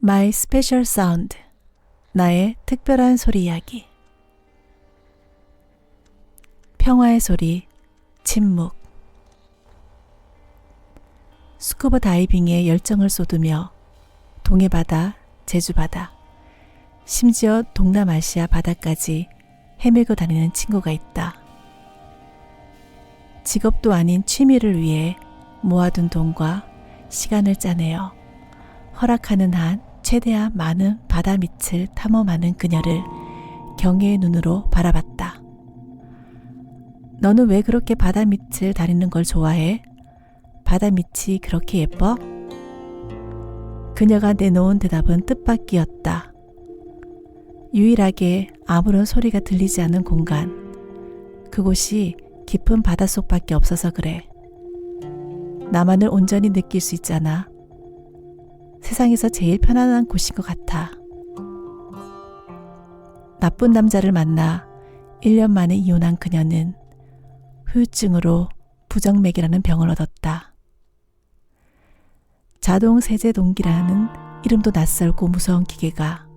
My Special Sound, 나의 특별한 소리 이야기. 평화의 소리, 침묵. 스쿠버 다이빙에 열정을 쏟으며 동해바다, 제주바다, 심지어 동남아시아 바다까지 헤매고 다니는 친구가 있다. 직업도 아닌 취미를 위해 모아둔 돈과 시간을 짜내어 허락하는 한 최대한 많은 바다 밑을 탐험하는 그녀를 경외의 눈으로 바라봤다. 너는 왜 그렇게 바다 밑을 다니는 걸 좋아해? 바다 밑이 그렇게 예뻐? 그녀가 내놓은 대답은 뜻밖이었다. 유일하게 아무런 소리가 들리지 않는 공간, 그곳이 깊은 바닷속밖에 없어서 그래. 나만을 온전히 느낄 수 있잖아. 세상에서 제일 편안한 곳인 것 같아. 나쁜 남자를 만나 1년 만에 이혼한 그녀는 후유증으로 부정맥이라는 병을 얻었다. 자동세제동기라는 이름도 낯설고 무서운 기계가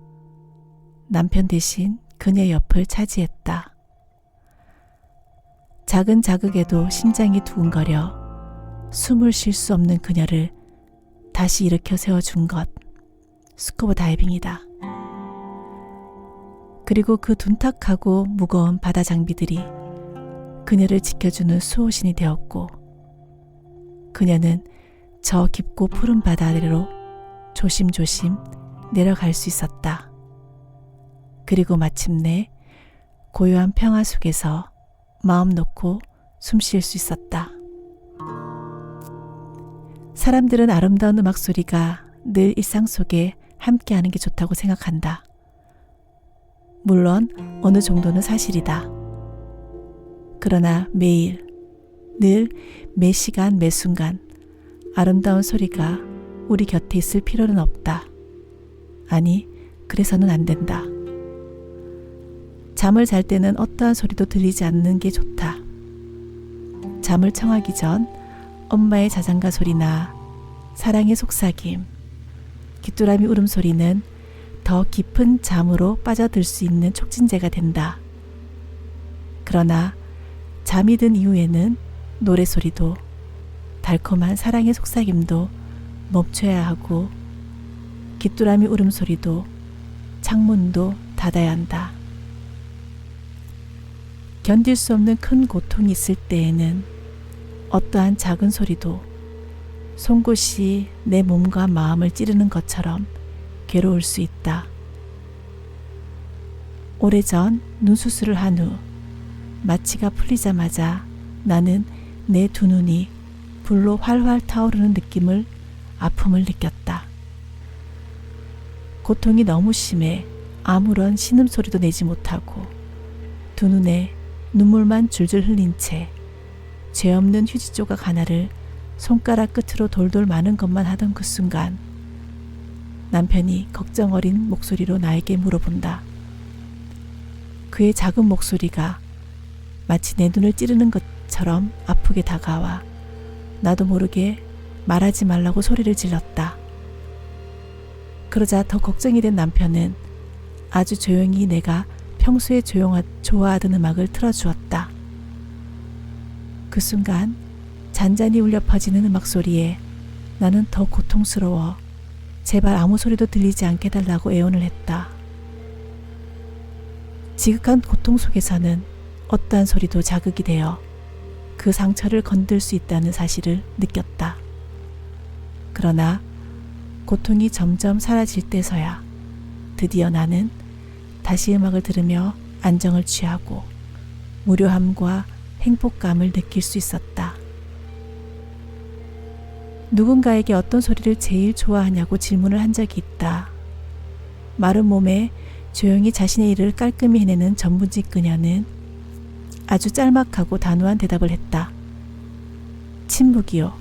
남편 대신 그녀의 옆을 차지했다. 작은 자극에도 심장이 두근거려 숨을 쉴 수 없는 그녀를 다시 일으켜 세워준 것, 스쿠버 다이빙이다. 그리고 그 둔탁하고 무거운 바다 장비들이 그녀를 지켜주는 수호신이 되었고, 그녀는 저 깊고 푸른 바다 아래로 조심조심 내려갈 수 있었다. 그리고 마침내 고요한 평화 속에서 마음 놓고 숨 쉴 수 있었다. 사람들은 아름다운 음악 소리가 늘 일상 속에 함께하는 게 좋다고 생각한다. 물론 어느 정도는 사실이다. 그러나 매일, 늘 매 시간 매 순간 아름다운 소리가 우리 곁에 있을 필요는 없다. 아니, 그래서는 안 된다. 잠을 잘 때는 어떠한 소리도 들리지 않는 게 좋다. 잠을 청하기 전 엄마의 자장가 소리나 사랑의 속삭임, 귀뚜라미 울음소리는 더 깊은 잠으로 빠져들 수 있는 촉진제가 된다. 그러나 잠이 든 이후에는 노래소리도 달콤한 사랑의 속삭임도 멈춰야 하고, 귀뚜라미 울음소리도 창문도 닫아야 한다. 견딜 수 없는 큰 고통이 있을 때에는 어떠한 작은 소리도 송곳이 내 몸과 마음을 찌르는 것처럼 괴로울 수 있다. 오래전 눈수술을 한 후 마취가 풀리자마자 나는 내 두 눈이 불로 활활 타오르는 느낌을, 아픔을 느꼈다. 고통이 너무 심해 아무런 신음소리도 내지 못하고 두 눈에 눈물만 줄줄 흘린 채 죄 없는 휴지 조각 하나를 손가락 끝으로 돌돌 마는 것만 하던 그 순간, 남편이 걱정 어린 목소리로 나에게 물어본다. 그의 작은 목소리가 마치 내 눈을 찌르는 것처럼 아프게 다가와 나도 모르게 말하지 말라고 소리를 질렀다. 그러자 더 걱정이 된 남편은 아주 조용히 내가 평소에 좋아하던 음악을 틀어주었다. 그 순간 잔잔히 울려 퍼지는 음악 소리에 나는 더 고통스러워 제발 아무 소리도 들리지 않게 해달라고 애원을 했다. 지극한 고통 속에서는 어떠한 소리도 자극이 되어 그 상처를 건들 수 있다는 사실을 느꼈다. 그러나 고통이 점점 사라질 때서야 드디어 나는 다시 음악을 들으며 안정을 취하고 무료함과 행복감을 느낄 수 있었다. 누군가에게 어떤 소리를 제일 좋아하냐고 질문을 한 적이 있다. 마른 몸에 조용히 자신의 일을 깔끔히 해내는 전문직 그녀는 아주 짤막하고 단호한 대답을 했다. 침묵이요.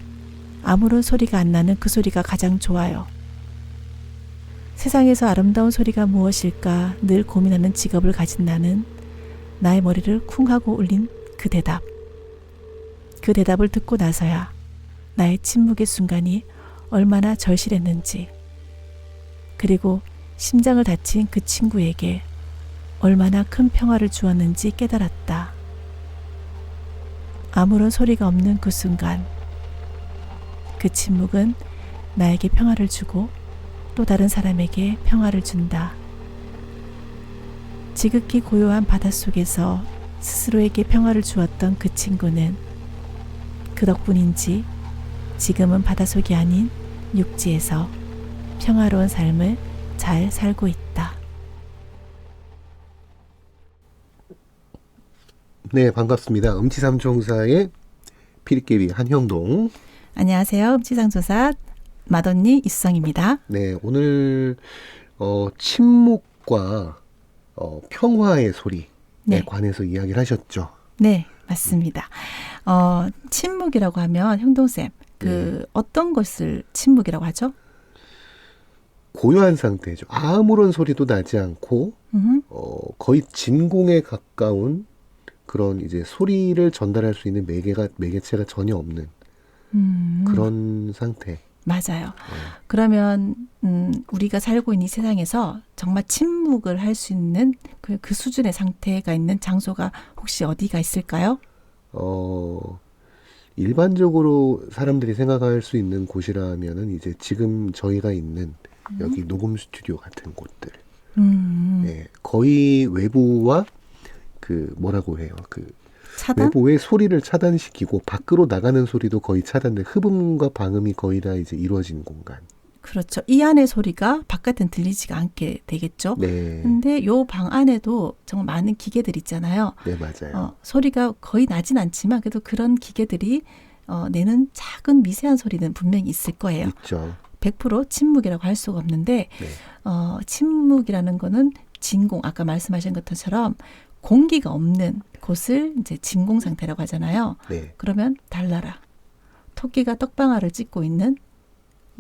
아무런 소리가 안 나는 그 소리가 가장 좋아요. 세상에서 아름다운 소리가 무엇일까 늘 고민하는 직업을 가진 나는 나의 머리를 쿵 하고 울린 그 대답. 그 대답을 듣고 나서야 나의 침묵의 순간이 얼마나 절실했는지, 그리고 심장을 다친 그 친구에게 얼마나 큰 평화를 주었는지 깨달았다. 아무런 소리가 없는 그 순간, 그 침묵은 나에게 평화를 주고 또 다른 사람에게 평화를 준다. 지극히 고요한 바닷속에서 스스로에게 평화를 주었던 그 친구는 그 덕분인지 지금은 바닷속이 아닌 육지에서 평화로운 삶을 잘 살고 있다. 네, 반갑습니다. 음치삼총사의 피리깨비 한형동. 안녕하세요. 음치상조사 맏언니 이수성입니다. 네, 오늘 침묵과 평화의 소리에 네. 관해서 이야기를 하셨죠. 네, 맞습니다. 침묵이라고 하면 형동쌤, 어떤 것을 침묵이라고 하죠? 고요한 상태죠. 아무런 소리도 나지 않고 거의 진공에 가까운 그런 이제 소리를 전달할 수 있는 매개체가 전혀 없는 그런 상태. 맞아요. 그러면 우리가 살고 있는 이 세상에서 정말 침묵을 할 수 있는 그 수준의 상태가 있는 장소가 혹시 어디가 있을까요? 일반적으로 사람들이 생각할 수 있는 곳이라면은 이제 지금 저희가 있는 여기 녹음 스튜디오 같은 곳들. 네, 거의 외부와 뭐라고 해요? 차단? 외부의 소리를 차단시키고 밖으로 나가는 소리도 거의 차단돼 흡음과 방음이 거의 다 이제 이루어진 공간. 그렇죠. 이 안의 소리가 바깥은 들리지가 않게 되겠죠. 네. 근데 요 방 안에도 정말 많은 기계들 있잖아요. 네, 맞아요. 소리가 거의 나진 않지만 그래도 그런 기계들이 내는 작은 미세한 소리는 분명히 있을 거예요. 있죠. 100% 침묵이라고 할 수가 없는데 네. 침묵이라는 거는 진공, 아까 말씀하신 것처럼 공기가 없는 곳을 이제 진공 상태라고 하잖아요. 네. 그러면 달라라. 토끼가 떡방아를 찢고 있는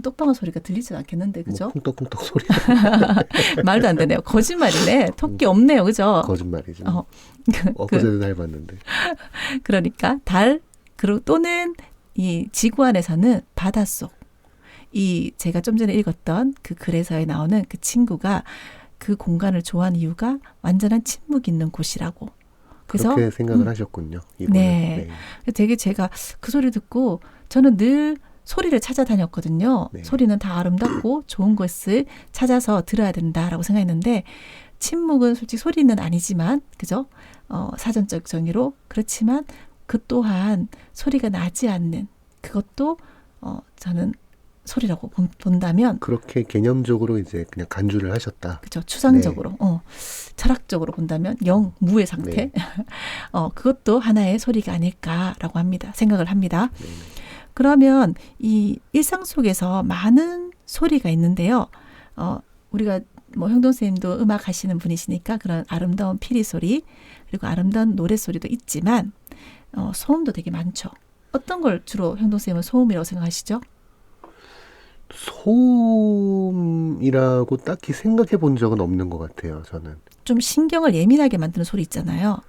떡방아 소리가 들리지 않겠는데, 그죠? 뭐 쿵떡쿵떡 소리. 말도 안 되네요. 거짓말이네. 토끼 없네요, 그죠? 거짓말이죠. 그, 그제도 달 봤는데. 그러니까 그리고 또는 이 지구 안에서는 바닷속. 제가 좀 전에 읽었던 그 글에서에 나오는 그 친구가 그 공간을 좋아하는 이유가 완전한 침묵이 있는 곳이라고. 그래서 그렇게 생각을 하셨군요. 이번에. 네. 되게 제가 그 소리 듣고 저는 늘 소리를 찾아다녔거든요. 네. 소리는 다 아름답고 좋은 것을 찾아서 들어야 된다라고 생각했는데 침묵은 솔직히 소리는 아니지만 그죠? 사전적 정의로 그렇지만 그 또한 소리가 나지 않는 그것도 저는 소리라고 본다면 그렇게 개념적으로 이제 그냥 간주를 하셨다. 그죠? 추상적으로 철학적으로 본다면 무의 상태 네. 그것도 하나의 소리가 아닐까라고 생각을 합니다. 네. 그러면 이 일상 속에서 많은 소리가 있는데요. 우리가 뭐 형동 선생님도 음악 하시는 분이시니까 그런 아름다운 피리 소리 그리고 아름다운 노래 소리도 있지만 소음도 되게 많죠. 어떤 걸 주로 형동 선생님은 소음이라고 생각하시죠? 소음이라고 딱히 생각해 본 적은 없는 것 같아요, 저는. 좀 신경을 예민하게 만드는 소리 있잖아요.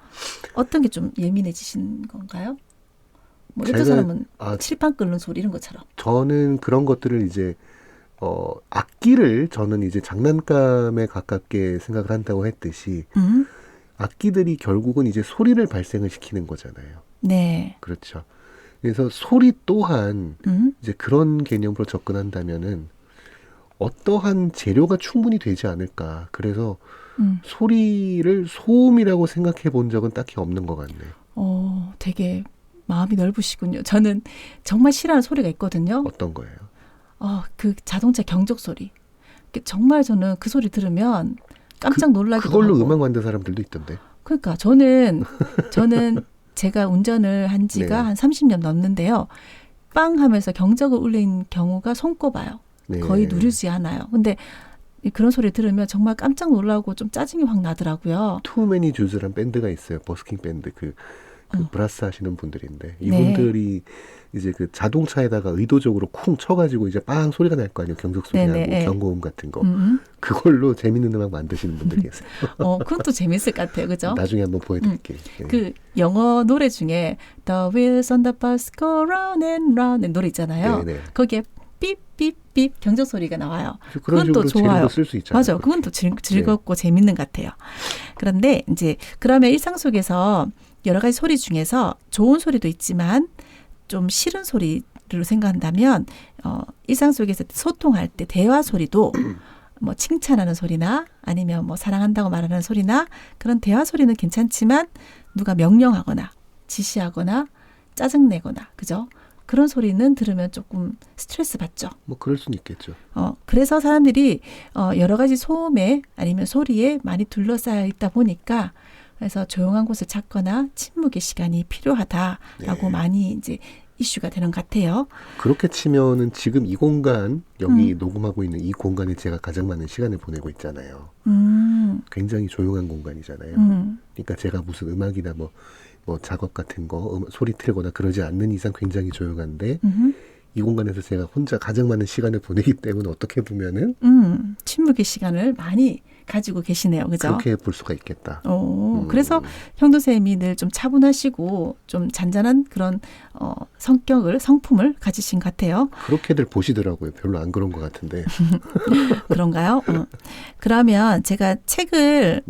어떤 게 좀 예민해지신 건가요? 뭐 어떤 사람은 칠판 끓는 소리 이런 것처럼. 저는 그런 것들을 이제 악기를 저는 이제 장난감에 가깝게 생각을 한다고 했듯이 악기들이 결국은 이제 소리를 발생을 시키는 거잖아요. 네. 그렇죠. 그래서 소리 또한 이제 그런 개념으로 접근한다면은 어떠한 재료가 충분히 되지 않을까. 그래서 소리를 소음이라고 생각해 본 적은 딱히 없는 것 같네요. 되게 마음이 넓으시군요. 저는 정말 싫어하는 소리가 있거든요. 어떤 거예요? 그 자동차 경적 소리. 정말 저는 그 소리 들으면 깜짝 놀라기도 그걸로 하고. 음악 만든 사람들도 있던데. 그러니까 저는 제가 운전을 한 지가 네. 한 30년 넘는데요. 빵 하면서 경적을 울린 경우가 손꼽아요. 네. 거의 누르지 않아요. 근데 그런 소리 들으면 정말 깜짝 놀라고 좀 짜증이 확 나더라고요. 투매니 주즈란 밴드가 있어요. 버스킹 밴드. 브라스 하시는 분들인데 네. 이분들이 이제 그 자동차에다가 의도적으로 쿵 쳐가지고 이제 빵 소리가 날 거 아니에요. 경적 소리하고 네네. 경고음 같은 거. 그걸로 재밌는 음악 만드시는 분들 계세요. 그것도 재밌을 것 같아요. 그죠? 나중에 한번 보여드릴게요. 그 영어 노래 중에 The wheels on the bus go round and round 노래 있잖아요. 네네. 거기에 삐삐삐 경적 소리가 나와요. 그런 그건 또 식으로 좋아요. 재료도 쓸 수 있잖아요. 맞아. 그건 또 즐겁고 재밌는 것 같아요. 그런데 이제 그러면 일상 속에서 여러 가지 소리 중에서 좋은 소리도 있지만 좀 싫은 소리로 생각한다면 일상 속에서 소통할 때 대화 소리도 뭐 칭찬하는 소리나 아니면 뭐 사랑한다고 말하는 소리나 그런 대화 소리는 괜찮지만 누가 명령하거나 지시하거나 짜증내거나 그죠? 그런 소리는 들으면 조금 스트레스 받죠. 뭐 그럴 수는 있겠죠. 그래서 사람들이 여러 가지 소음에 아니면 소리에 많이 둘러싸여 있다 보니까 그래서 조용한 곳을 찾거나 침묵의 시간이 필요하다라고 많이 이제 이슈가 되는 것 같아요. 그렇게 치면은 지금 이 공간 여기 녹음하고 있는 이 공간에 제가 가장 많은 시간을 보내고 있잖아요. 굉장히 조용한 공간이잖아요. 그러니까 제가 무슨 음악이나 뭐 작업 같은 거 소리 틀거나 그러지 않는 이상 굉장히 조용한데 이 공간에서 제가 혼자 가장 많은 시간을 보내기 때문에 어떻게 보면은 침묵의 시간을 많이 가지고 계시네요. 그죠? 그렇게 볼 수가 있겠다. 그래서 형도쌤이 늘 좀 차분하시고 좀 잔잔한 그런 성품을 가지신 것 같아요. 그렇게들 보시더라고요. 별로 안 그런 것 같은데. 그런가요? 그러면 제가 책을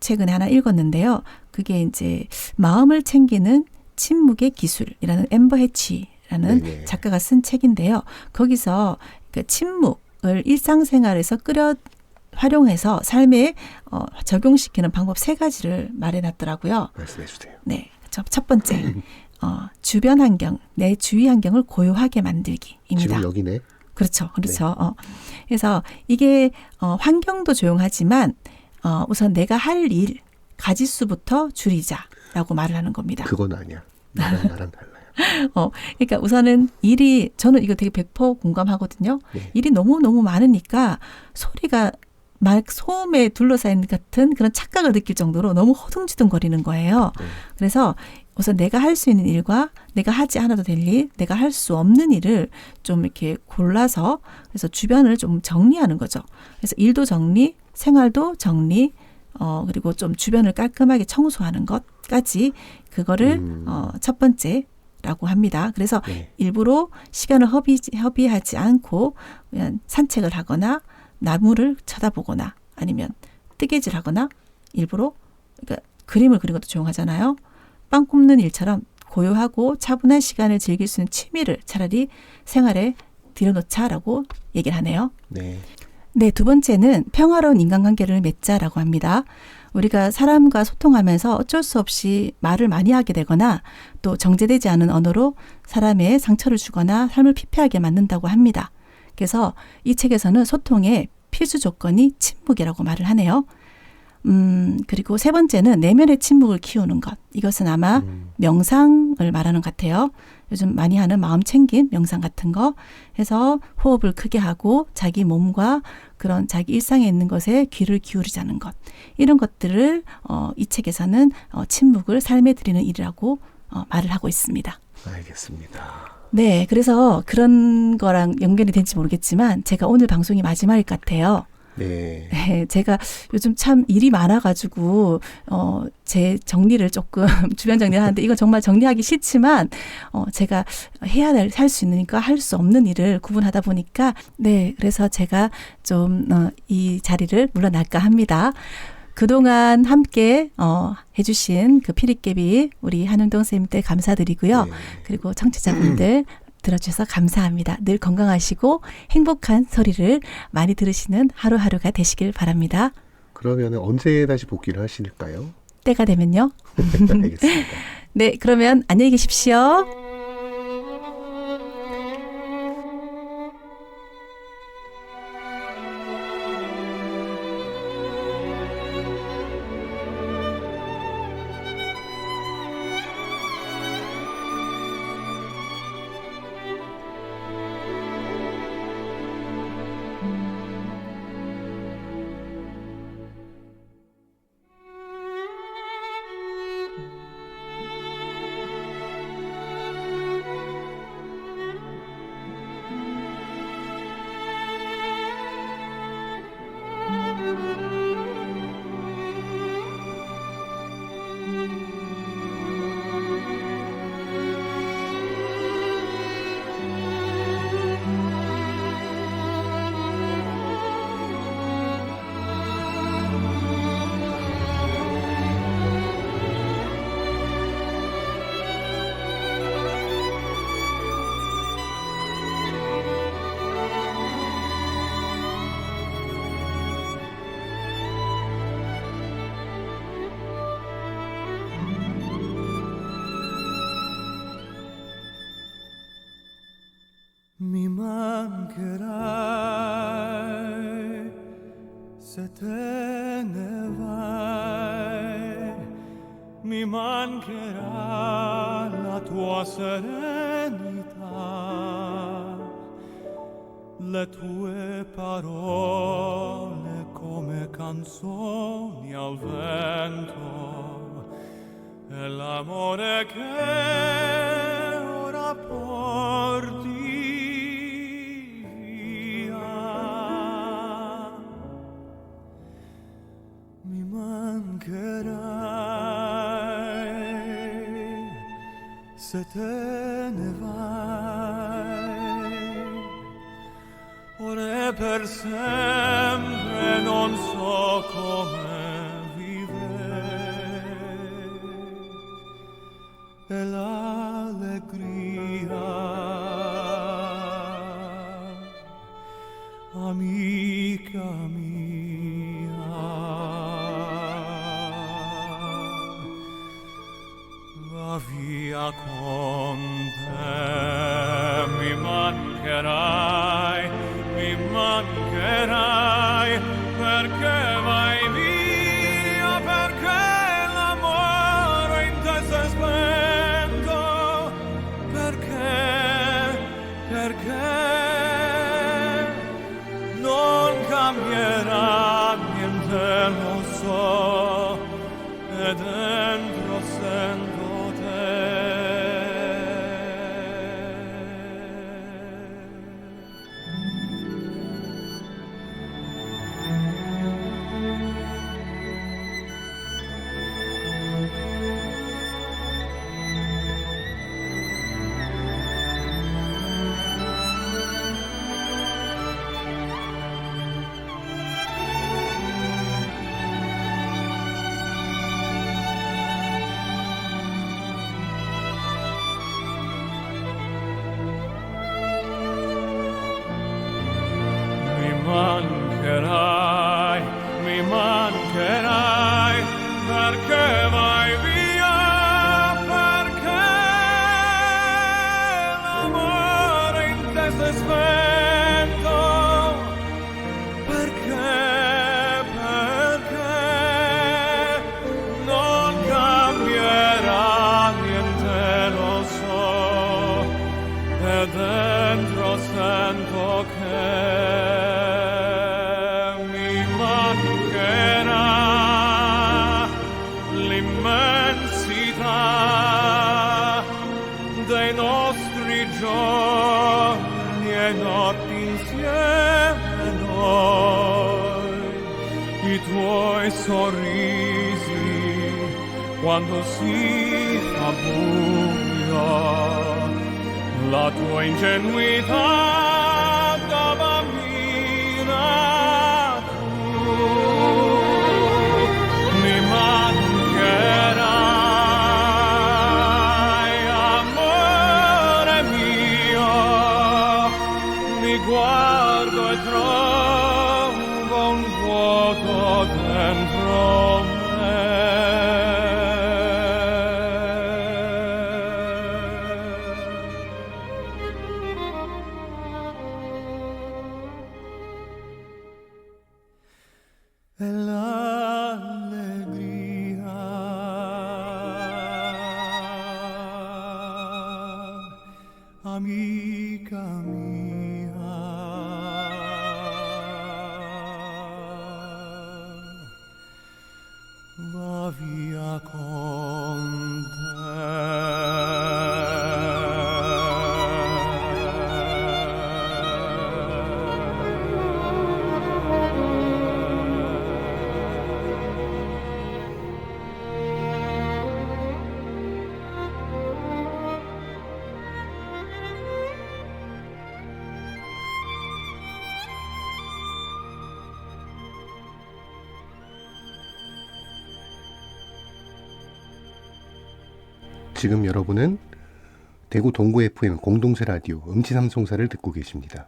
최근에 하나 읽었는데요. 그게 이제 마음을 챙기는 침묵의 기술이라는 엠버 해치라는 작가가 쓴 책인데요. 거기서 그 침묵을 일상생활에서 활용해서 삶에 적용시키는 방법 3가지를 말해놨더라고요. 말씀해 주세요. 네, 첫 번째 주변 환경, 내 주위 환경을 고요하게 만들기입니다. 지금 여기네. 그렇죠. 그래서 이게 환경도 조용하지만 우선 내가 할 일 가짓수부터 줄이자라고 말을 하는 겁니다. 그건 아니야. 나랑 달라요. 그러니까 우선은 저는 이거 되게 100% 공감하거든요. 일이 너무너무 많으니까 소리가 막 소음에 둘러싸인 같은 그런 착각을 느낄 정도로 너무 허둥지둥거리는 거예요. 그래서 우선 내가 할 수 있는 일과 내가 하지 않아도 될 일, 내가 할 수 없는 일을 좀 이렇게 골라서 그래서 주변을 좀 정리하는 거죠. 그래서 일도 정리, 생활도 정리, 그리고 좀 주변을 깔끔하게 청소하는 것까지 그거를 첫 번째라고 합니다. 그래서 일부러 시간을 허비하지 않고 그냥 산책을 하거나 나무를 쳐다보거나 아니면 뜨개질하거나 일부러 그러니까 그림을 그리는 것도 조용하잖아요. 빵 굽는 일처럼 고요하고 차분한 시간을 즐길 수 있는 취미를 차라리 생활에 들여놓자라고 얘기를 하네요. 네, 두 번째는 평화로운 인간관계를 맺자라고 합니다. 우리가 사람과 소통하면서 어쩔 수 없이 말을 많이 하게 되거나 또 정제되지 않은 언어로 사람의 상처를 주거나 삶을 피폐하게 만든다고 합니다. 그래서 이 책에서는 소통의 필수 조건이 침묵이라고 말을 하네요. 그리고 세 번째는 내면의 침묵을 키우는 것. 이것은 아마 명상을 말하는 것 같아요. 요즘 많이 하는 마음 챙김, 명상 같은 거 해서 호흡을 크게 하고 자기 몸과 그런 자기 일상에 있는 것에 귀를 기울이자는 것. 이런 것들을 이 책에서는 침묵을 삶에 들이는 일이라고 말을 하고 있습니다. 알겠습니다. 네, 그래서 그런 거랑 연결이 된지 모르겠지만 제가 오늘 방송이 마지막일 것 같아요. 네, 제가 요즘 참 일이 많아가지고 제 정리를 조금 주변 정리를 하는데 이거 정말 정리하기 싫지만 제가 할 수 있으니까 할 수 없는 일을 구분하다 보니까 네, 그래서 제가 좀 이 자리를 물러날까 합니다. 그동안 함께 해주신 그 피리깨비 우리 한흥동 쌤때 감사드리고요. 그리고 청취자분들 들어주셔서 감사합니다. 늘 건강하시고 행복한 소리를 많이 들으시는 하루하루가 되시길 바랍니다. 그러면 언제 다시 복귀를 하실까요? 때가 되면요. 알겠습니다. 네, 그러면 안녕히 계십시오. Se te ne vai, mi mancherà la tua serenità, le tue parole come canzoni al vento, e l'amore che ora porti via. Mi mancherai se te ne vai. Ora per sempre non so come vivere, e l'allegria, amica mia, va via con te. Mi mancherai, perché vai via, perché l'amore in te si è spento, perché non cambierà niente, lo so, e dentro sento te. Mi mancherai, perché vai via, perché l'amore in te si è spento, perché non cambierà niente, lo so, e dentro sento che l'immensità dei nostri giorni e notti insieme noi, i tuoi sorrisi quando si fa buio, la tua ingenuità da bambina. Mi mancherai, amore mio, mi guardo e trovo un vuoto dentro me. E l'allegria, amica mia, va via con 지금 여러분은 대구 동구 FM 공동체 라디오 음치삼총사를 듣고 계십니다.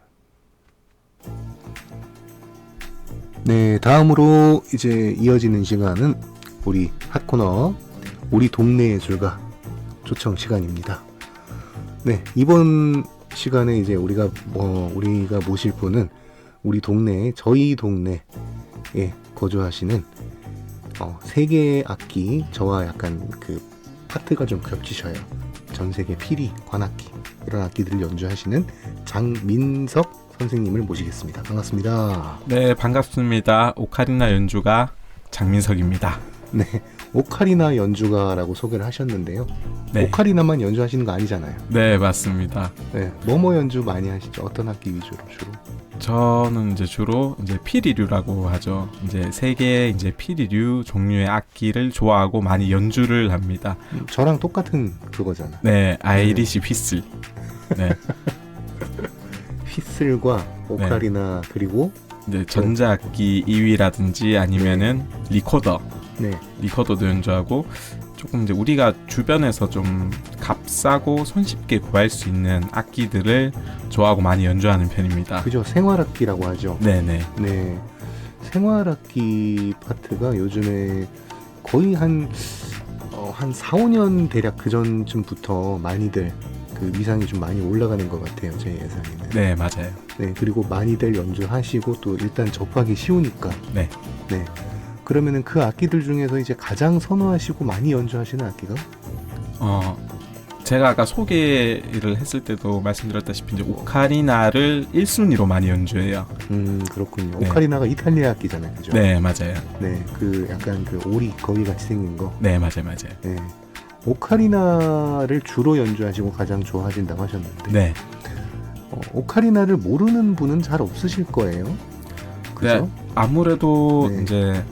네, 다음으로 이제 이어지는 시간은 우리 핫코너 우리 동네 예술가 초청 시간입니다. 네, 이번 시간에 이제 우리가 모실 분은 우리 동네, 저희 동네 거주하시는 세 개의 악기, 저와 약간 그 파트가 좀 겹치셔요. 전 세계 피리, 관악기 이런 악기들을 연주하시는 장민석 선생님을 모시겠습니다. 반갑습니다. 네, 반갑습니다. 오카리나 연주가 장민석입니다. 네, 오카리나 연주가라고 소개를 하셨는데요. 네. 오카리나만 연주하시는 거 아니잖아요. 네, 맞습니다. 네, 뭐뭐 연주 많이 하시죠? 어떤 악기 위주로 주로? 저는 이제 주로 이제 피리류라고 하죠. 이제 세 개의 이제 피리류 종류의 악기를 좋아하고 많이 연주를 합니다. 저랑 똑같은 그거잖아. 네, 아이리시 휘슬. 네, 휘슬과 오카리나 그리고 이제 전자악기 2위라든지 아니면은 리코더, 네, 리코더도 연주하고 조금 이제 우리가 주변에서 좀 값싸고 손쉽게 구할 수 있는 악기들을 좋아하고 많이 연주하는 편입니다. 그죠. 생활악기라고 하죠. 네네. 네, 생활악기 파트가 요즘에 거의 한 4, 5년 대략 그 전쯤부터 많이들 그 위상이 좀 많이 올라가는 것 같아요. 제 예상에는. 네, 맞아요. 네, 그리고 많이들 연주하시고 또 일단 접하기 쉬우니까. 네. 네. 그러면은 그 악기들 중에서 이제 가장 선호하시고 많이 연주하시는 악기가? 제가 아까 소개를 했을 때도 말씀드렸다시피 이제 오카리나를 1순위로 많이 연주해요. 그렇군요. 네. 오카리나가 이탈리아 악기잖아요, 그죠? 네, 맞아요. 네, 그 약간 그 오리 거위 같이 생긴 거. 네, 맞아요. 네. 오카리나를 주로 연주하시고 가장 좋아하신다고 하셨는데, 네. 오카리나를 모르는 분은 잘 없으실 거예요. 그죠? 네, 아무래도 네. 이제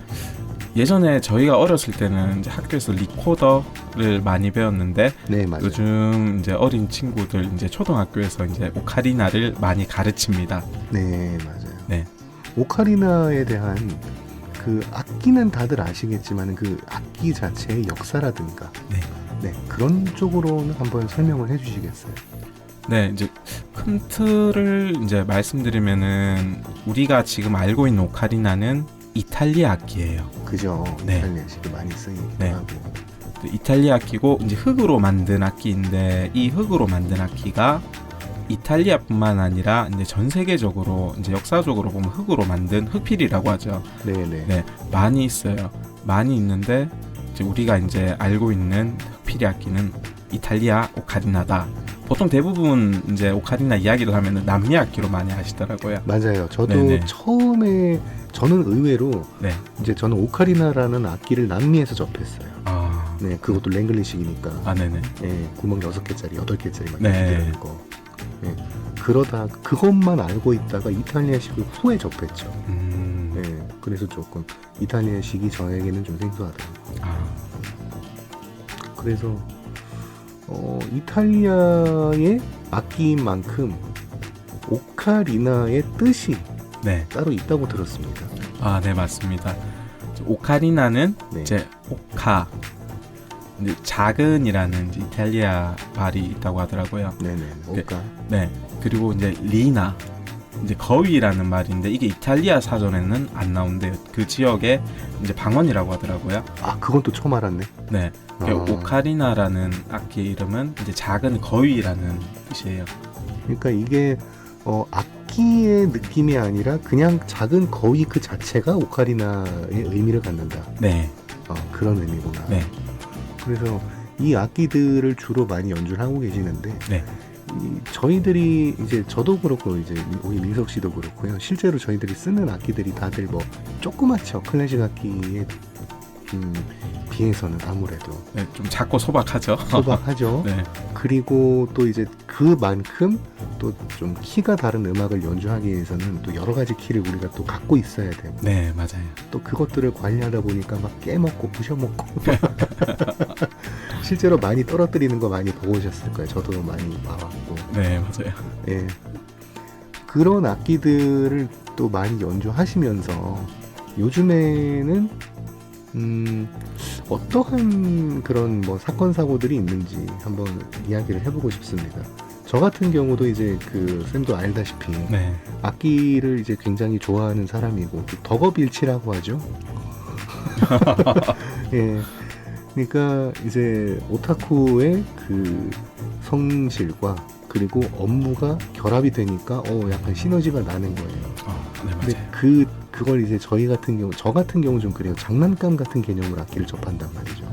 예전에 저희가 어렸을 때는 이제 학교에서 리코더를 많이 배웠는데 네, 맞아요. 요즘 이제 어린 친구들 이제 초등학교에서 이제 오카리나를 많이 가르칩니다. 네, 맞아요. 네. 오카리나에 대한 그 악기는 다들 아시겠지만 그 악기 자체의 역사라든가 네. 그런 쪽으로는 한번 설명을 해주시겠어요? 네, 이제 큰 틀을 이제 말씀드리면은 우리가 지금 알고 있는 오카리나는 이탈리아 악기예요. 그죠? 네. 이탈리아식이 많이 쓰이기도 네. 하고. 이탈리아 악기고 이제 흙으로 만든 악기인데 이 흙으로 만든 악기가 이탈리아뿐만 아니라 이제 전 세계적으로 이제 역사적으로 보면 흙으로 만든 흙필이라고 하죠. 네네. 네, 많이 있어요. 많이 있는데 이제 우리가 이제 알고 있는 흙필이 악기는 이탈리아 오카리나다. 보통 대부분 이제 오카리나 이야기를 하면은 남미 악기로 많이 하시더라고요. 맞아요. 저도 네네. 처음에 저는 의외로 네. 이제 저는 오카리나라는 악기를 남미에서 접했어요. 아, 네, 그것도 랭글리식이니까. 네네. 네, 구멍 6개짜리, 8개짜리 막 네. 이런 거. 네, 그러다 그것만 알고 있다가 이탈리아식을 후에 접했죠. 네, 그래서 조금 이탈리아식이 저에게는 좀 생소하더라고요. 아, 그래서 이탈리아의 악기인 만큼 오카리나의 뜻이 네. 따로 있다고 들었습니다. 아, 네, 맞습니다. 오카리나는 네. 이제 오카, 이제 작은이라는 이제 이탈리아 말이 있다고 하더라고요. 네네. 오카. 네. 그리고 이제 리나, 이제 거위라는 말인데 이게 이탈리아 사전에는 안 나온대요. 그 지역의 이제 방언이라고 하더라고요. 아, 그건 또 처음 알았네. 네. 오카리나라는 악기 이름은 이제 작은 거위라는 뜻이에요. 그러니까 이게 악기의 느낌이 아니라 그냥 작은 거위 그 자체가 오카리나의 의미를 갖는다. 네. 그런 의미구나. 네. 그래서 이 악기들을 주로 많이 연주를 하고 계시는데 네. 저희들이 이제 저도 그렇고 이제 우리 민석 씨도 그렇고요. 실제로 저희들이 쓰는 악기들이 다들 뭐 조그맣죠. 클래식 악기에 비해서는 아무래도 네, 좀 작고 소박하죠. 소박하죠. 네. 그리고 또 이제 그만큼 또 좀 키가 다른 음악을 연주하기 위해서는 또 여러 가지 키를 우리가 또 갖고 있어야 되고 네, 맞아요. 또 그것들을 관리하다 보니까 막 깨먹고 부셔먹고 실제로 많이 떨어뜨리는 거 많이 보고 오셨을 거예요. 저도 많이 봐왔고. 네, 맞아요. 예. 그런 악기들을 또 많이 연주하시면서 요즘에는 어떠한 그런 뭐 사건 사고들이 있는지 한번 이야기를 해보고 싶습니다. 저 같은 경우도 이제 그 쌤도 알다시피 네. 악기를 이제 굉장히 좋아하는 사람이고 또 덕업일치라고 하죠. 예. 그러니까 이제 오타쿠의 그 성실과 그리고 업무가 결합이 되니까 약간 시너지가 나는 거예요. 네, 근데 맞아요. 그 그걸 이제 저 같은 경우 좀 그래요. 장난감 같은 개념으로 악기를 접한단 말이죠.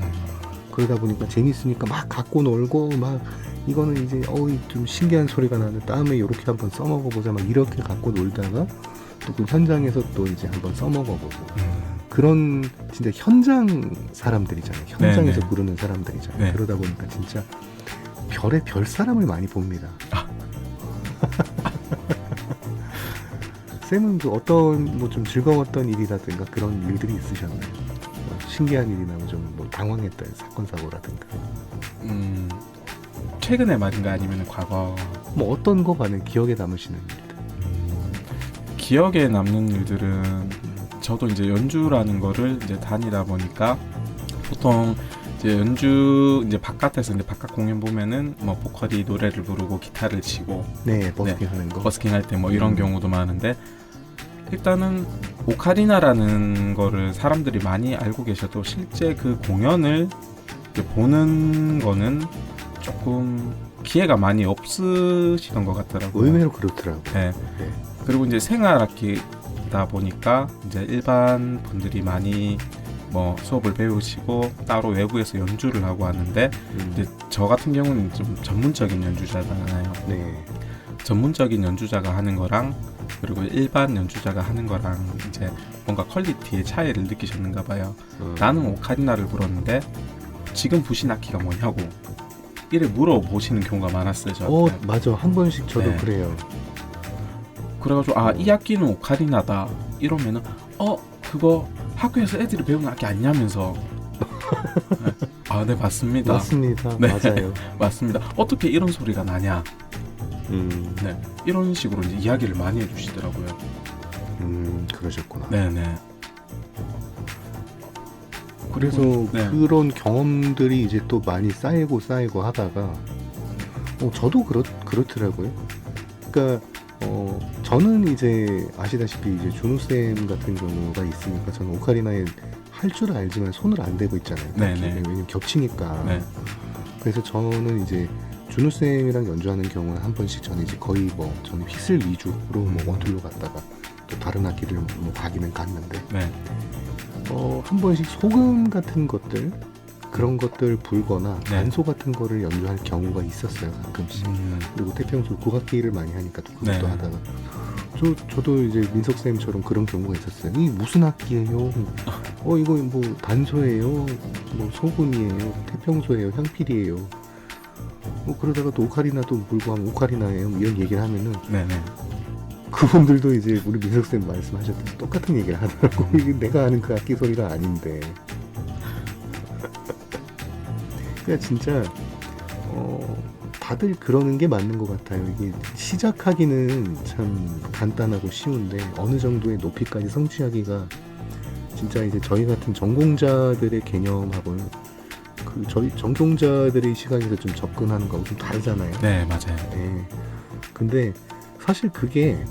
그러다 보니까 재밌으니까 막 갖고 놀고 막 이거는 이제 좀 신기한 소리가 나는데 다음에 이렇게 한번 써먹어보자 막 이렇게 갖고 놀다가 또 그 현장에서 또 이제 한번 써먹어보고 그런 진짜 현장 사람들이잖아요. 현장에서 네네. 부르는 사람들이잖아요. 네. 그러다 보니까 진짜 별의 별 사람을 많이 봅니다. 쌤은 그 어떤 뭐 좀 즐거웠던 일이라든가 그런 일들이 있으셨나요? 뭐 신기한 일이나 좀 뭐 당황했던 사건 사고라든가 최근에 말인가 아니면 과거? 뭐 어떤 거 반응 기억에 남으시는 일들? 기억에 남는 일들은 저도 이제 연주라는 거를 이제 다니다 보니까 보통 이제 연주 이제 바깥에서 이제 바깥 공연 보면은 뭐 보컬이 노래를 부르고 기타를 치고 네, 버스킹 하는 거. 버스킹 할 때 뭐 이런 경우도 많은데 일단은 오카리나라는 거를 사람들이 많이 알고 계셔도 실제 그 공연을 이제 보는 거는 조금 기회가 많이 없으시던 것 같더라고요. 의외로 그렇더라고요. 네. 네. 그리고 이제 생활악기다 보니까 이제 일반 분들이 많이 뭐 수업을 배우시고 따로 외부에서 연주를 하고 하는데 이제 저 같은 경우는 좀 전문적인 연주자잖아요. 네. 전문적인 연주자가 하는 거랑 그리고 일반 연주자가 하는 거랑 이제 뭔가 퀄리티의 차이를 느끼셨는가 봐요. 나는 오카리나를 불었는데 지금 부신 악기가 뭐냐고 이를 물어보시는 경우가 많았어요. 저한테. 맞아. 한 번씩 저도 네. 그래요. 그래가지고 이 악기는 오카리나다 이러면은 그거 학교에서 애들이 배우는 악기 아니냐면서 네. 네 맞습니다. 맞습니다. 네. 맞아요. 맞습니다. 어떻게 이런 소리가 나냐 네 이런 식으로 이제 이야기를 많이 해주시더라고요. 그러셨구나. 네네. 그래서 네. 그런 경험들이 이제 또 많이 쌓이고 하다가 저도 그렇더라고요. 그러니까 저는 이제 아시다시피 이제 준우 쌤 같은 경우가 있으니까 저는 오카리나에 할 줄 알지만 손을 안 대고 있잖아요. 네네. 왜냐면 겹치니까. 네. 그래서 저는 이제 준우 쌤이랑 연주하는 경우는 한 번씩 저는 이제 거의 저는 휘슬 위주로 원툴로 갔다가 또 다른 악기를 가기는 갔는데 네. 한 번씩 소금 같은 것들 그런 것들 불거나 네. 단소 같은 거를 연주할 경우가 있었어요 가끔씩. 그리고 태평소 국악기를 많이 하니까 또 그것도 네. 하다가 저도 이제 민석 쌤처럼 그런 경우가 있었어요. 이 무슨 악기예요? 이거 뭐 단소예요? 뭐 소금이에요? 태평소예요? 향필이에요? 그러다가 또 오카리나도 불고 하면 오카리나예요? 이런 얘기를 하면은 네네. 그분들도 이제 우리 민석 쌤 말씀하셨듯이 똑같은 얘기를 하더라고. 이게 내가 아는 그 악기 소리가 아닌데. 그러니까 진짜 다들 그러는 게 맞는 것 같아요. 이게 시작하기는 참 간단하고 쉬운데 어느 정도의 높이까지 성취하기가 진짜 이제 저희 같은 전공자들의 개념하고는 저희 전공자들의 시각에서 좀 접근하는 거하고 좀 다르잖아요. 네 맞아요. 네. 근데 사실 그게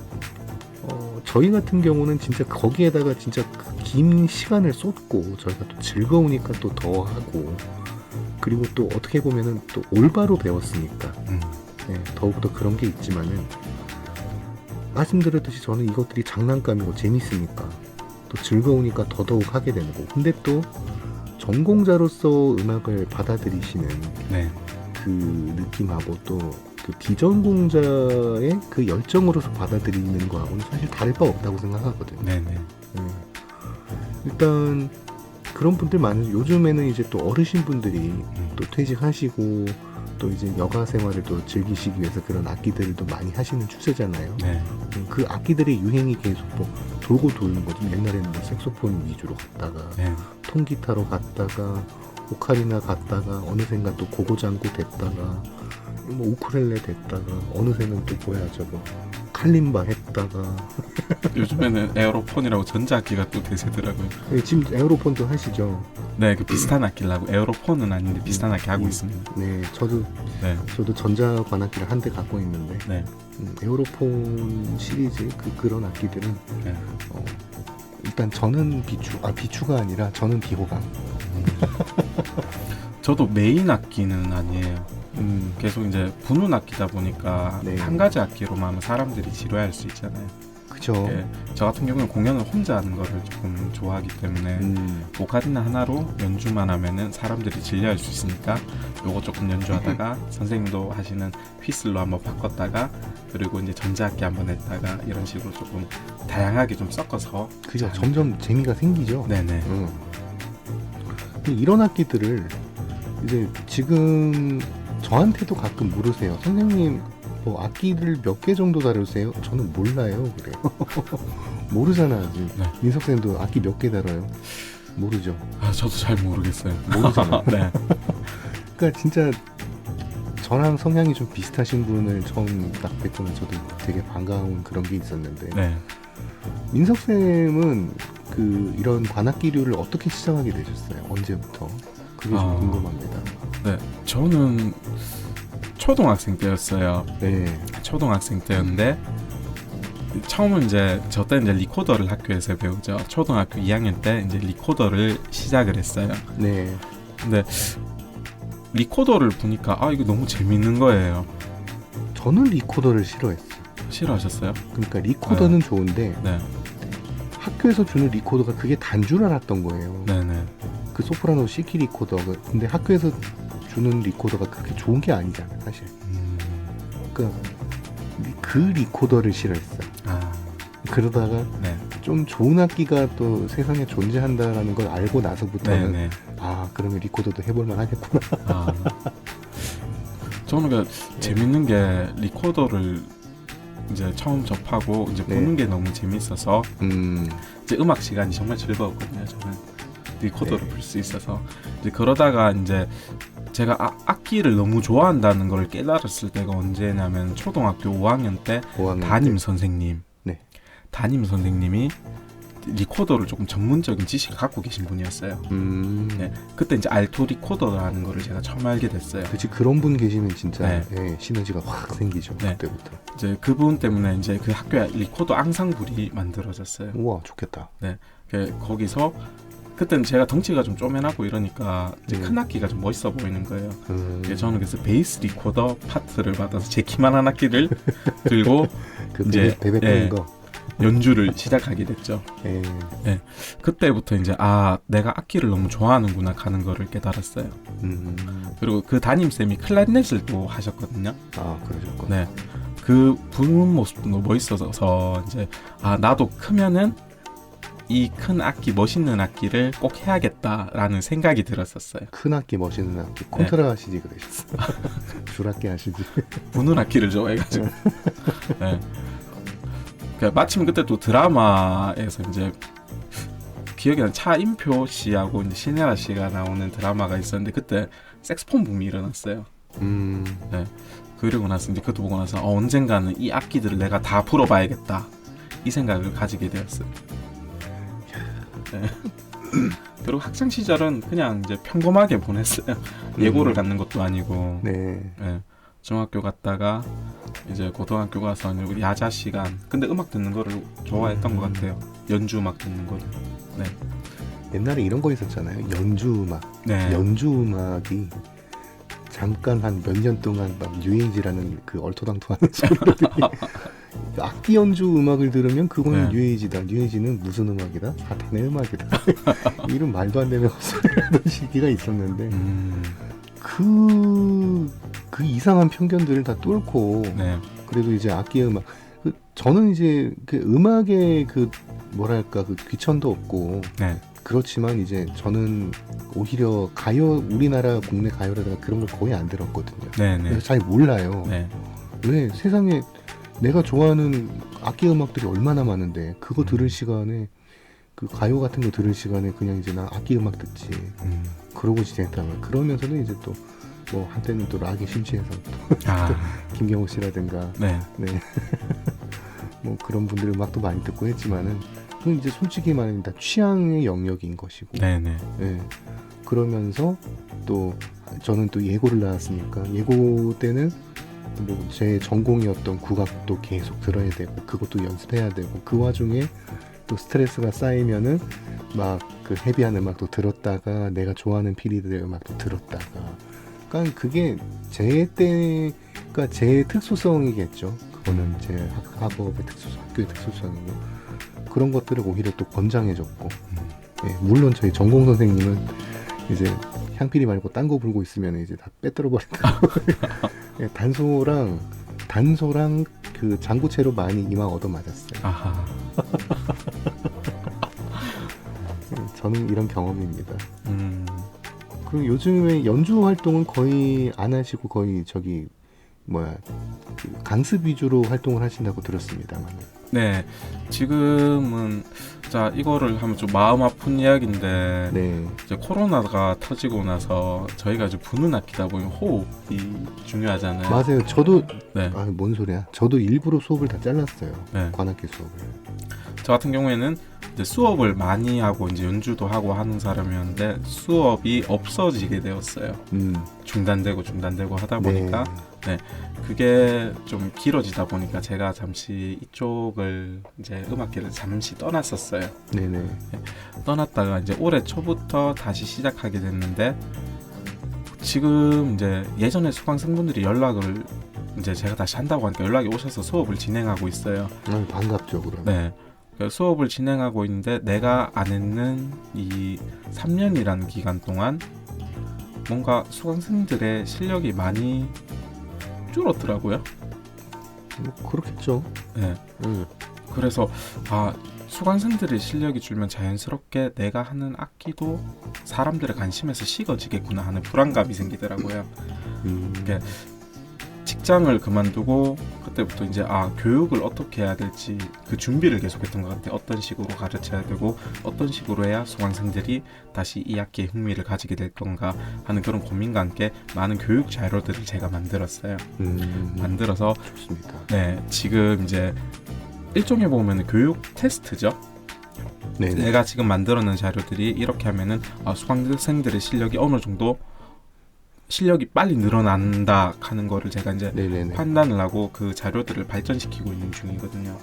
저희 같은 경우는 진짜 거기에다가 진짜 긴 시간을 쏟고 저희가 또 즐거우니까 또 더 하고 그리고 또 어떻게 보면은 또 올바로 배웠으니까 네, 더욱더 그런 게 있지만은 말씀드렸듯이 저는 이것들이 장난감이고 재밌으니까 또 즐거우니까 더더욱 하게 되는 거고 근데 또 전공자로서 음악을 받아들이시는 네. 그 느낌하고 또 그 비전공자의 그 열정으로서 받아들이는 거하고는 사실 다를 바 없다고 생각하거든요. 네네. 일단 그런 분들 많은 요즘에는 이제 또 어르신 분들이 또 퇴직하시고 또 이제 여가 생활을 또 즐기시기 위해서 그런 악기들을 또 많이 하시는 추세잖아요. 네. 그 악기들의 유행이 계속 돌고 도는 거죠. 옛날에는 뭐 색소폰 위주로 갔다가 네. 통기타로 갔다가 오카리나 갔다가 어느샌가 또 고고장구 됐다가 뭐 우쿨렐레 됐다가 어느새는 또 뭐야 저거 칼림바 했다가 요즘에는 에어로폰이라고 전자악기가 또 대세더라고요. 지금 에어로폰도 하시죠? 네, 그 비슷한 악기라고 에어로폰은 아닌데 비슷한 악기 하고 있습니다. 네, 저도 전자 관악기를 한 대 갖고 있는데 네. 에어로폰 시리즈 그런 악기들은 네. 일단 저는 비추가 아니라 저는 비호감. 저도 메인 악기는 아니에요. 계속 이제 분운 악기다 보니까 네. 한 가지 악기로만 하면 사람들이 지루해할 수 있잖아요. 그쵸. 예, 저 같은 경우는 공연을 혼자 하는 거를 조금 좋아하기 때문에 오카리나 하나로 연주만 하면은 사람들이 질려할 수 있으니까 요거 조금 연주하다가 선생님도 하시는 휘슬로 한번 바꿨다가 그리고 이제 전자악기 한번 했다가 이런 식으로 조금 다양하게 좀 섞어서 그죠. 점점 재미가 생기죠. 네네. 이런 악기들을 이제 지금 저한테도 가끔 물으세요. 선생님 뭐 악기를 몇 개 정도 다루세요? 저는 몰라요. 그래요. 모르잖아. 지금 네. 민석쌤도 악기 몇 개 다뤄요? 모르죠. 아 저도 잘 모르겠어요. 모르잖아요. 네. 그러니까 진짜 저랑 성향이 좀 비슷하신 분을 처음 딱 뵙고는 저도 되게 반가운 그런 게 있었는데 네. 민석쌤은 그 이런 관악기류를 어떻게 시작하게 되셨어요? 언제부터? 그게 좀 궁금합니다. 네. 저는 초등학생 때였어요. 네. 초등학생 때였는데 처음은 이제 저 때 이제 리코더를 학교에서 배우죠. 초등학교 2학년 때 이제 리코더를 시작을 했어요. 네. 근데 리코더를 보니까 아 이거 너무 재밌는 거예요. 저는 리코더를 싫어했어요. 싫어하셨어요? 그러니까 리코더는 좋은데 네. 학교에서 주는 리코더가 그게 단 줄 알았던 거예요. 네네. 그 소프라노 CK 리코더가. 근데 학교에서 주는 리코더가 그렇게 좋은 게 아니잖아요, 사실. 그러니까 그 리코더를 싫어했어요. 아, 그러다가 네. 좀 좋은 악기가 또 세상에 존재한다라는 걸 알고 나서부터는 네네. 아, 그러면 리코더도 해볼만 하겠구나. 아. 저는 그 재밌는 게 리코더를 이제 처음 접하고 이제 네. 보는 게 너무 재밌어서 음, 이제 음악 시간이 정말 즐거웠거든요. 저는 리코더를 네. 불 수 있어서 이제 그러다가 이제 제가 악기를 너무 좋아한다는 걸 깨달았을 때가 언제냐면 초등학교 5학년 때 5학년 담임 때. 선생님, 네. 담임 선생님이 리코더를 조금 전문적인 지식을 갖고 계신 분이었어요. 네. 그때 이제 알토 리코더라는 거를 제가 처음 알게 됐어요. 그치, 그런 분 계시면 진짜 네. 예, 시너지가 확 생기죠. 네. 그때부터. 이제 그분 때문에 이제 그 학교에 리코더 앙상블이 만들어졌어요. 우와, 좋겠다. 거기서 그때는 제가 덩치가 좀 쪼맨하고 이러니까 이제 큰 악기가 좀 멋있어 보이는 거예요. 저는 그래서 베이스 리코더 파트를 받아서 제 키만한 악기를 들고 그 이제, 베베 예. 끄는 거. 연주를 시작하게 됐죠. 예. 그때부터 이제 아 내가 악기를 너무 좋아하는구나 가는 거를 깨달았어요. 그리고 그 담임쌤이 클라리넷을 또 하셨거든요. 아, 그러셨구나. 네. 그 부는 모습도 너무 멋있어서 이제 아 나도 크면은 이 큰 악기 멋있는 악기를 꼭 해야겠다라는 생각이 들었었어요. 큰 악기, 멋있는 악기. 콘트라 하시지 그러셨어. 줄악기 하시지. 부는 악기를 좋아해가지고. 네. 마침 그때 또 드라마에서 이제 기억이 나는 차인표 씨하고 이제 신혜라 씨가 나오는 드라마가 있었는데 그때 색스폰 붐이 일어났어요. 네. 그리고 나서 이제 그것도 보고 나서 언젠가는 이 악기들을 내가 다 풀어봐야겠다 이 생각을 가지게 되었어요. 네. 그리고 학창 시절은 그냥 이제 평범하게 보냈어요. 예고를 갖는 것도 아니고. 네. 네. 중학교 갔다가 이제 고등학교 가서 우리 야자 시간. 근데 음악 듣는 거를 좋아했던 것 같아요. 연주 음악 듣는 거를. 네. 옛날에 이런 거 있었잖아요. 연주 음악. 네. 연주 음악이 잠깐 한 몇 년 동안 막 뉴에이지라는 그 얼토당토하는 소리들이 악기 연주 음악을 들으면 그거는 네. 뉴에이지다. 뉴에이지는 무슨 음악이다? 사탄의 음악이다. 이런 말도 안 되는 헛소리라는 시기가 있었는데 그 이상한 편견들을 다 뚫고 네. 그래도 이제 악기 음악 저는 이제 그 음악의 그 뭐랄까 그 귀천도 없고 네. 그렇지만 이제 저는 오히려 가요 우리나라 국내 가요라든가 그런 걸 거의 안 들었거든요. 네. 네. 그래서 잘 몰라요. 네. 왜 세상에 내가 좋아하는 악기 음악들이 얼마나 많은데 그거 들을 시간에 그 가요 같은 거 들을 시간에 그냥 이제 나 악기 음악 듣지 그러고 지냈다가 그러면서도 이제 또 뭐 한때는 또 락에 심취해서 아. 김경호 씨라든가 네. 네. 뭐 그런 분들 음악도 많이 듣고 했지만은 그건 이제 솔직히 말하면 다 취향의 영역인 것이고 네. 네. 예. 그러면서 또 저는 또 예고를 나왔으니까 예고 때는 뭐 제 전공이었던 국악도 계속 들어야 되고 그것도 연습해야 되고 그 와중에 또 스트레스가 쌓이면은 막 그 헤비한 음악도 들었다가 내가 좋아하는 피리들의 음악도 들었다가 그러니까 그게 제 때가 제 특수성이겠죠. 저는 이제 학업의 특수성, 학교의 특수성이고 그런 것들을 오히려 또 권장해줬고 예, 물론 저희 전공 선생님은 이제 향필이 말고 딴 거 불고 있으면 이제 다 빼들어 버린다고 예, 단소랑 그 장구채로 많이 이마 얻어 맞았어요. 아하. 예, 저는 이런 경험입니다. 그리고 요즘에 연주 활동은 거의 안 하시고 거의 저기 뭐야 그 강습 위주로 활동을 하신다고 들었습니다만. 네, 지금은 자 이거를 하면 좀 마음 아픈 이야기인데 네. 이제 코로나가 터지고 나서 저희가 이제 부는 악기다 보니 호흡이 중요하잖아요. 맞아요. 저도 네, 뭔 소리야? 저도 일부러 수업을 다 잘랐어요. 네. 관악기 수업을. 저 같은 경우에는 이제 수업을 많이 하고 이제 연주도 하고 하는 사람이었는데 수업이 없어지게 되었어요. 중단되고 하다 보니까 네. 그게 좀 길어지다 보니까 제가 잠시 이쪽을 이제 음악계를 잠시 떠났었어요. 네네. 떠났다가 이제 올해 초부터 다시 시작하게 됐는데 지금 이제 예전에 수강생분들이 연락을 이제 제가 다시 한다고 하니까 연락이 오셔서 수업을 진행하고 있어요. 반갑죠, 그럼. 네. 수업을 진행하고 있는데 내가 안 했는 이 3년이라는 기간 동안 뭔가 수강생들의 실력이 많이 줄었더라고요. 그렇겠죠. 네. 그래서 수강생들의 실력이 줄면 자연스럽게 내가 하는 악기도 사람들의 관심에서 식어지겠구나 하는 불안감이 생기더라고요. 이게 직장을 그만두고 그때부터 이제 교육을 어떻게 해야 될지 그 준비를 계속했던 것 같아요. 어떤 식으로 가르쳐야 되고 어떤 식으로 해야 수강생들이 다시 이 악기에 흥미를 가지게 될 건가 하는 그런 고민과 함께 많은 교육 자료들을 제가 만들었어요. 만들어서 좋습니다. 네, 지금 이제 일종의 보면 교육 테스트죠. 네네. 내가 지금 만들어낸 자료들이 이렇게 하면은 수강생들의 실력이 어느 정도 실력이 빨리 늘어난다 하는 거를 제가 이제 네네네. 판단을 하고 그 자료들을 발전시키고 있는 중이거든요.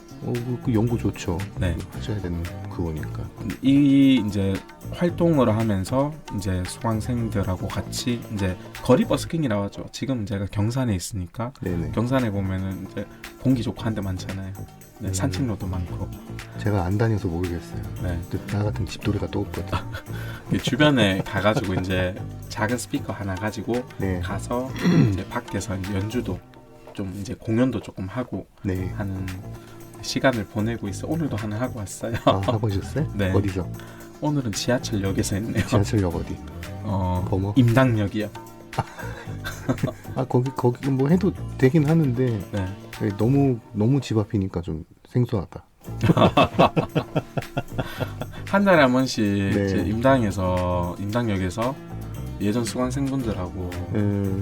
그 연구 좋죠. 네. 하셔야 되는 그거니까. 이 이제 활동을 하면서 이제 수강생들하고 같이 이제 거리 버스킹이라고 하죠. 지금 제가 경산에 있으니까 네네. 경산에 보면은 이제 공기 좋고 한 데 많잖아요. 네, 산책로도 많고. 제가 안 다녀서 모르겠어요. 네. 나 같은 집돌이가 또 없거든. 주변에 가가지고 이제 작은 스피커 하나 가지고 네. 가서 이제 밖에서 이제 연주도 좀 이제 공연도 조금 하고 네. 하는 시간을 보내고 있어. 오늘도 하나 하고 왔어요. 하고 오셨어요? 네. 어디서? 오늘은 지하철역에서 했네요. 지하철역 어디? 범어? 임당역이요. 거기 뭐 해도 되긴 하는데 네. 너무 집 앞이니까 좀 생소하다. 한 달에 한 번씩 네. 이제 임당역에서 예전 수강생분들하고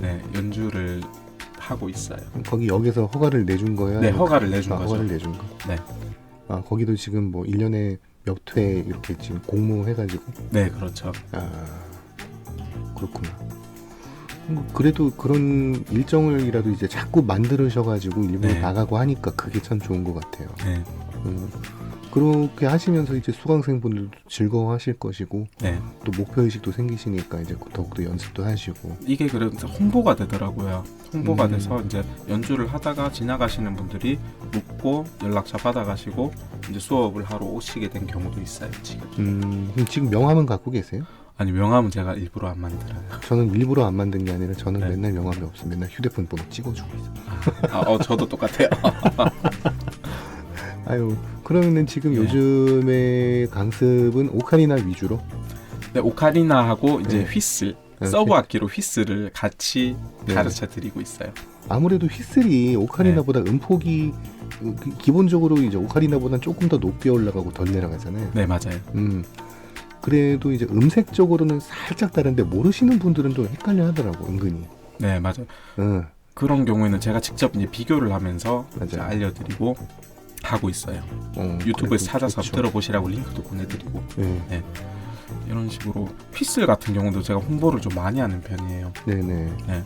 네, 연주를 하고 있어요. 거기 역에서 허가를 내준 거야? 네, 허가를 내준 거죠. 허가를 내준 거. 네. 거기도 지금 뭐 1년에 몇 회 이렇게 지금 공모해가지고. 네, 그렇죠. 그렇구나. 그래도 그런 일정을이라도 이제 자꾸 만들으셔가지고 일본에 네. 나가고 하니까 그게 참 좋은 것 같아요. 네. 그렇게 하시면서 이제 수강생분들도 즐거워하실 것이고 네. 또 목표의식도 생기시니까 이제 더욱더 연습도 하시고. 이게 그래서 홍보가 되더라고요. 홍보가 돼서 이제 연주를 하다가 지나가시는 분들이 묻고 연락처 받아가시고 이제 수업을 하러 오시게 된 경우도 있어요. 지금. 그럼 지금 명함은 갖고 계세요? 아니, 명함은 제가 일부러 안 만들어요. 저는 일부러 안 만든 게 아니라 저는 네. 맨날 명함이 없으면 맨날 휴대폰 번호 찍어주고 있어요. 저도 똑같아요. 그러면은 지금 네. 요즘에 강습은 오카리나 위주로? 네, 오카리나하고 이제 네. 휘슬, 네, 서브 악기로 휘슬을 같이 네. 가르쳐 드리고 있어요. 아무래도 휘슬이 오카리나보다 음폭이 기본적으로 이제 오카리나보다는 조금 더 높게 올라가고 덜 내려가잖아요. 네, 맞아요. 그래도 이제 음색적으로는 살짝 다른데 모르시는 분들은 좀 헷갈려 하더라고, 은근히. 네, 맞아요. 응. 그런 경우에는 제가 직접 이제 비교를 하면서 이제 맞아요. 알려드리고 하고 있어요. 유튜브에서 찾아서 들어보시라고 링크도 보내드리고 네. 이런 식으로 휘슬 같은 경우도 제가 홍보를 좀 많이 하는 편이에요. 네네. 네.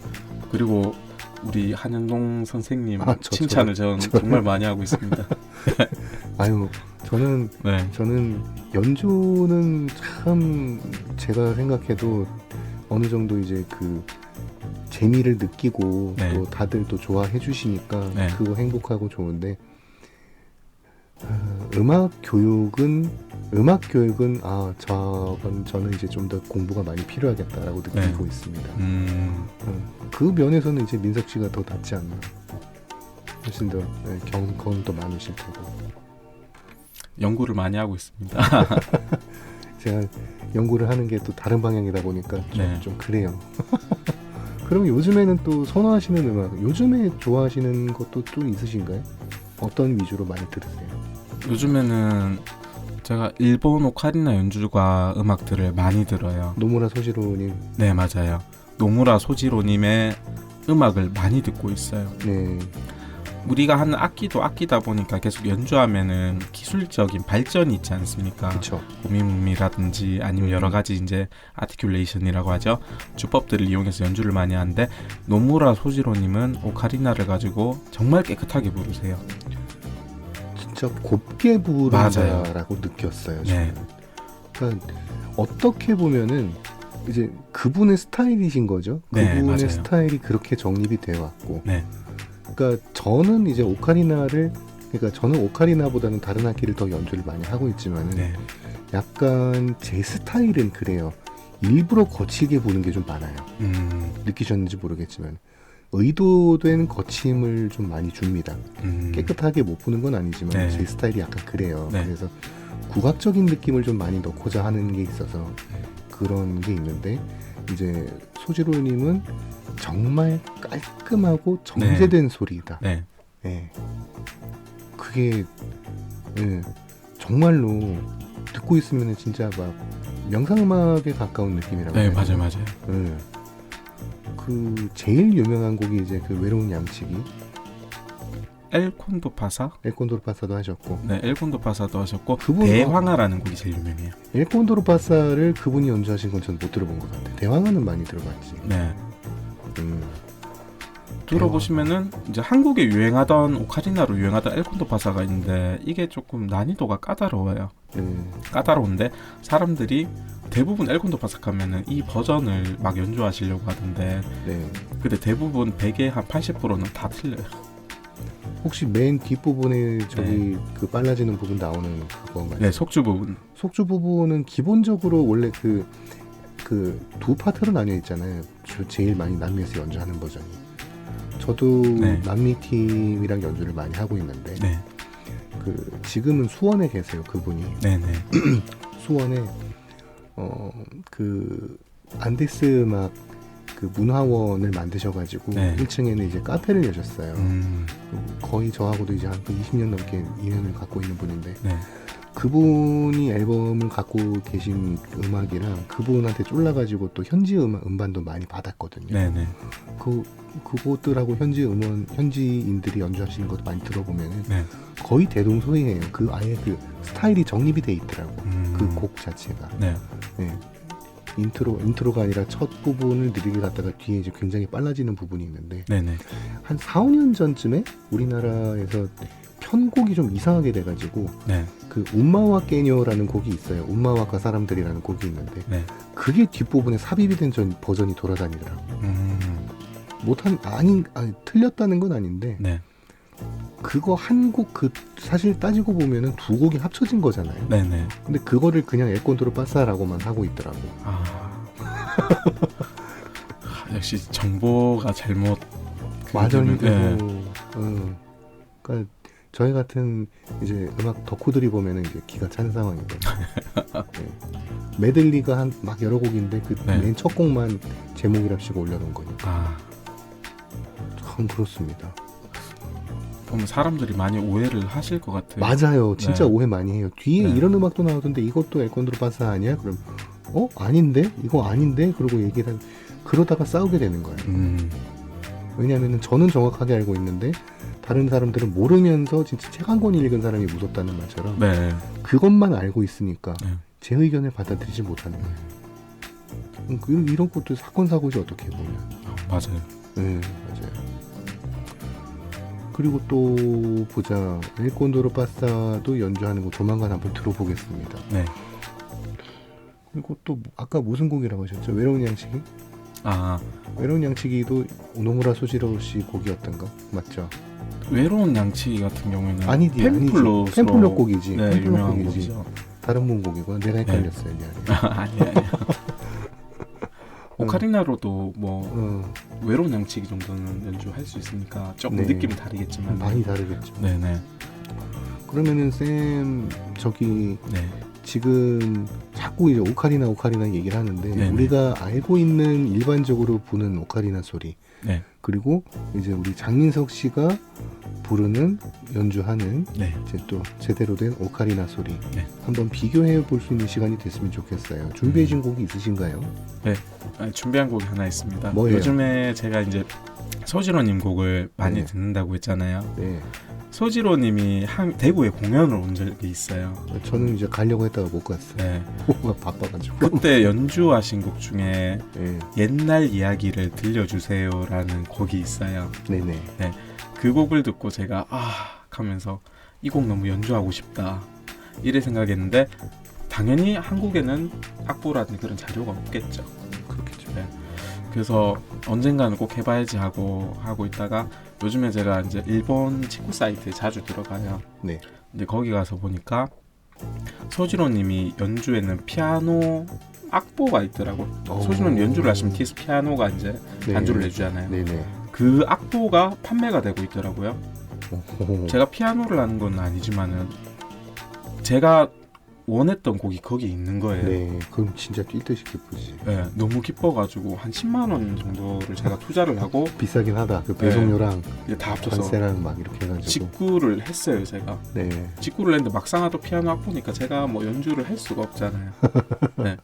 그리고 우리 한현동 선생님 저 칭찬을 저는 정말 많이 하고 있습니다. 저는 연주는 참 제가 생각해도 어느 정도 이제 그 재미를 느끼고 네. 또 다들 또 좋아해 주시니까 네. 그거 행복하고 좋은데 음악 교육은 저는 이제 좀 더 공부가 많이 필요하겠다라고 느끼고 네. 있습니다. 그 면에서는 이제 민석 씨가 더 낫지 않나. 훨씬 더 경험도 많으실 테고. 연구를 많이 하고 있습니다. 제가 연구를 하는 게 또 다른 방향이다 보니까 네. 좀 그래요. 그럼 요즘에는 또 선호하시는 음악, 요즘에 좋아하시는 것도 또 있으신가요? 어떤 위주로 많이 들으세요? 요즘에는 제가 일본 오카리나 연주가 음악들을 많이 들어요. 노무라 소지로님. 네, 맞아요. 노무라 소지로님의 음악을 많이 듣고 있어요. 네. 우리가 하는 악기도 악기다 보니까 계속 연주하면은 기술적인 발전이 있지 않습니까? 그렇죠. 고미무미라든지 아니면 여러 가지 이제 아티큘레이션이라고 하죠. 주법들을 이용해서 연주를 많이 하는데 노무라 소지로님은 오카리나를 가지고 정말 깨끗하게 부르세요. 진짜 곱게 맞아요. 부른다라고 느꼈어요. 네. 저는. 그러니까 어떻게 보면은 이제 그분의 스타일이신 거죠. 네, 그분의 맞아요. 스타일이 그렇게 정립이 돼 왔고. 네, 그러니까 저는 이제 저는 오카리나보다는 다른 악기를 더 연주를 많이 하고 있지만은 네, 약간 제 스타일은 그래요. 일부러 거칠게 부는 게 좀 많아요. 느끼셨는지 모르겠지만 의도된 거침을 좀 많이 줍니다. 깨끗하게 못 부는 건 아니지만 네. 제 스타일이 약간 그래요. 네. 그래서 국악적인 느낌을 좀 많이 넣고자 하는 게 있어서 그런 게 있는데 이제 소지로님은 정말 깔끔하고 정제된 소리다. 네, 예. 그게 정말로 듣고 있으면 진짜 막 명상음악에 가까운 느낌이라고 네, 해야 맞아요, 되나? 맞아요. 예. 그 제일 유명한 곡이 이제 그 외로운 양치기, 엘콘도 파사, 엘콘도르파사도 하셨고, 네, 엘콘도 파사도 하셨고 그분- 대황아라는 곡이 제일 유명해요. 엘콘도르파사를 그분이 연주하신 건 전 못 들어본 것 같아요. 대왕하는 많이 들어봤지. 네, 음. 들어보시면은 이제 한국에 유행하던 오카리나로 유행하던 엘콘도 파사가 있는데 이게 조금 난이도가 까다로워요. 까다로운데 사람들이 대부분 엘콘도 파사 가면은 이 버전을 막 연주하시려고 하던데 네. 근데 대부분 100의 한 80%는 다 틀려요. 혹시 맨 뒷부분에 저기 그 빨라지는 부분 나오는 그거 말이에요? 네, 속주 부분. 속주 부분은 기본적으로 원래 그 두 파트로 나뉘어 있잖아요. 제일 많이 남미에서 연주하는 버전이. 저도 네. 남미 팀이랑 연주를 많이 하고 있는데 네, 그 지금은 수원에 계세요. 그분이 네, 네, 수원에 그 안데스 음악 그 문화원을 만드셔가지고 네. 1층에는 이제 카페를 여셨어요. 거의 저하고도 이제 한 20년 넘게 인연을 갖고 있는 분인데 네, 그분이 앨범을 갖고 계신 음악이랑 그분한테 쫄라가지고 또 현지 음반도 많이 받았거든요. 네, 네, 그곳들하고 현지인들이 연주하시는 것도 많이 들어보면은 네. 거의 대동소이해요. 그 아예 그 스타일이 정립이 돼 있더라고. 그 그 곡 자체가. 네, 네. 인트로가 아니라 첫 부분을 느리게 갔다가 뒤에 이제 굉장히 빨라지는 부분이 있는데 네, 네, 한 4, 5년 전쯤에 우리나라에서 편곡이 좀 이상하게 돼가지고 네, 그 운마와 깨녀라는 곡이 있어요. 운마와과 사람들이라는 곡이 있는데 네. 그게 뒷부분에 삽입이 된 버전이 돌아다니더라고. 틀렸다는 건 아닌데 네, 그거 한 곡 사실 따지고 보면은 두 곡이 합쳐진 거잖아요. 네, 네. 근데 그거를 그냥 엘콘도르 빠사라고만 하고 있더라고. 역시 정보가 잘못 완전히 네. 그러니까 저희 같은 이제 음악 덕후들이 보면은 이제 기가 찬 상황이거든요. 네. 메들리가 막 여러 곡인데 그 네. 맨 첫 곡만 제목이랍시고 올려놓은 거니까. 참 그렇습니다. 보면 사람들이 많이 오해를 하실 것 같아요. 맞아요. 진짜 네. 오해 많이 해요. 뒤에 네. 이런 음악도 나오던데 이것도 엘콘도르 빠사 아니야? 그럼 아닌데? 이거 아닌데? 그러고 얘기를 그러다가 싸우게 되는 거예요. 왜냐하면 저는 정확하게 알고 있는데 다른 사람들은 모르면서 진짜 책 한 권 읽은 사람이 무섭다는 말처럼 네. 그것만 알고 있으니까 네. 제 의견을 받아들이지 못하는 거예요. 이런 것도 사건 사고지 어떻게 보면. 맞아요. 네, 맞아요. 그리고 또 보자. 엘콘도르 빠사도 연주하는 거 조만간 한번 들어보겠습니다. 네. 그리고 또 아까 무슨 곡이라고 하셨죠? 외로운 양식이? 아, 외로운 양치기도 오노무라 소지로 씨 곡이었던가 맞죠? 외로운 양치기 같은 경우에는 아니지 팬플로 팬플로 곡이지. 네, 팬플로 유명한 곡이지. 곡이죠. 다른 분 곡이고 내가 헷갈렸어요. 미안해. 아니에요. 오카리나로도 뭐 외로운 양치기 정도는 연주할 수 있으니까 조금 네. 느낌이 다르겠지만 많이 다르겠죠. 네네. 그러면은 쌤 저기 네. 지금 자꾸 이제 오카리나 얘기를 하는데 네네. 우리가 알고 있는 일반적으로 부는 오카리나 소리 네. 그리고 이제 우리 장민석 씨가 부르는 연주하는 네. 이제 또 제대로 된 오카리나 소리 네. 한번 비교해 볼 수 있는 시간이 됐으면 좋겠어요. 준비해 진 곡이 있으신가요? 준비한 곡이 하나 있습니다. 뭐예요? 요즘에 제가 이제 소지로님 곡을 많이 네. 듣는다고 했잖아요. 네. 소지로님이 대구에 공연을 온 적이 있어요. 저는 이제 가려고 했다가 못 갔어요. 네. 바빠가지고. 그때 연주하신 곡 중에 네. 옛날 이야기를 들려주세요라는 곡이 있어요. 네네. 그 곡을 듣고 제가 하면서 이 곡 너무 연주하고 싶다 이래 생각했는데 당연히 한국에는 악보라든지 그런 자료가 없겠죠. 그렇겠죠. 네. 그래서 언젠가는 꼭 해봐야지 하고 있다가 요즘에 제가 이제 일본 치쿠 사이트에 자주 들어가요. 네. 근데 거기 가서 보니까 소지로님이 연주에는 피아노 악보가 있더라고. 소지로님 연주를 하시면 티스 피아노가 이제 네. 반주를 해주잖아요. 네네. 그 악보가 판매가 되고 있더라고요. 오호. 제가 피아노를 하는 건 아니지만은 제가 원했던 곡이 거기 있는 거예요. 네. 그럼 진짜 뛸 듯이 기쁘지. 네, 너무 기뻐가지고 한 10만 원 정도를 제가 투자를 하고 비싸긴 하다. 그 배송료랑 이게 다 합쳐서 관세랑 막 이렇게 해가지고. 직구를 했어요. 제가 네. 직구를 했는데 막상 하도 피아노 악보니까 제가 뭐 연주를 할 수가 없잖아요. 네.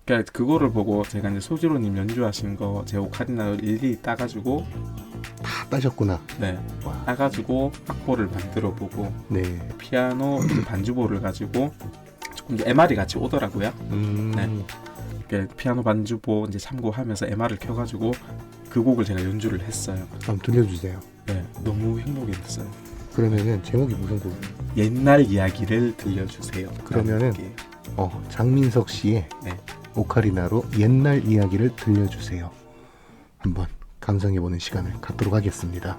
그러니까 그거를 보고 제가 이제 소지로님 연주하신 거 제 오카리나를 일일이 따가지고 다 따셨구나. 네 와. 따가지고 악보를 만들어 보고 네. 피아노 이제 반주보를 가지고 조금 MR이 같이 오더라고요. 네. 그러니까 피아노 반주보 이제 참고하면서 MR을 켜가지고 그 곡을 제가 연주를 했어요. 한번 들려주세요. 네, 너무 행복했어요. 그러면은 제목이 무슨 곡? 옛날 이야기를 들려주세요. 그러면은 장민석 씨의 네. 오카리나로 옛날 이야기를 들려주세요. 한번 감상해보는 시간을 갖도록 하겠습니다.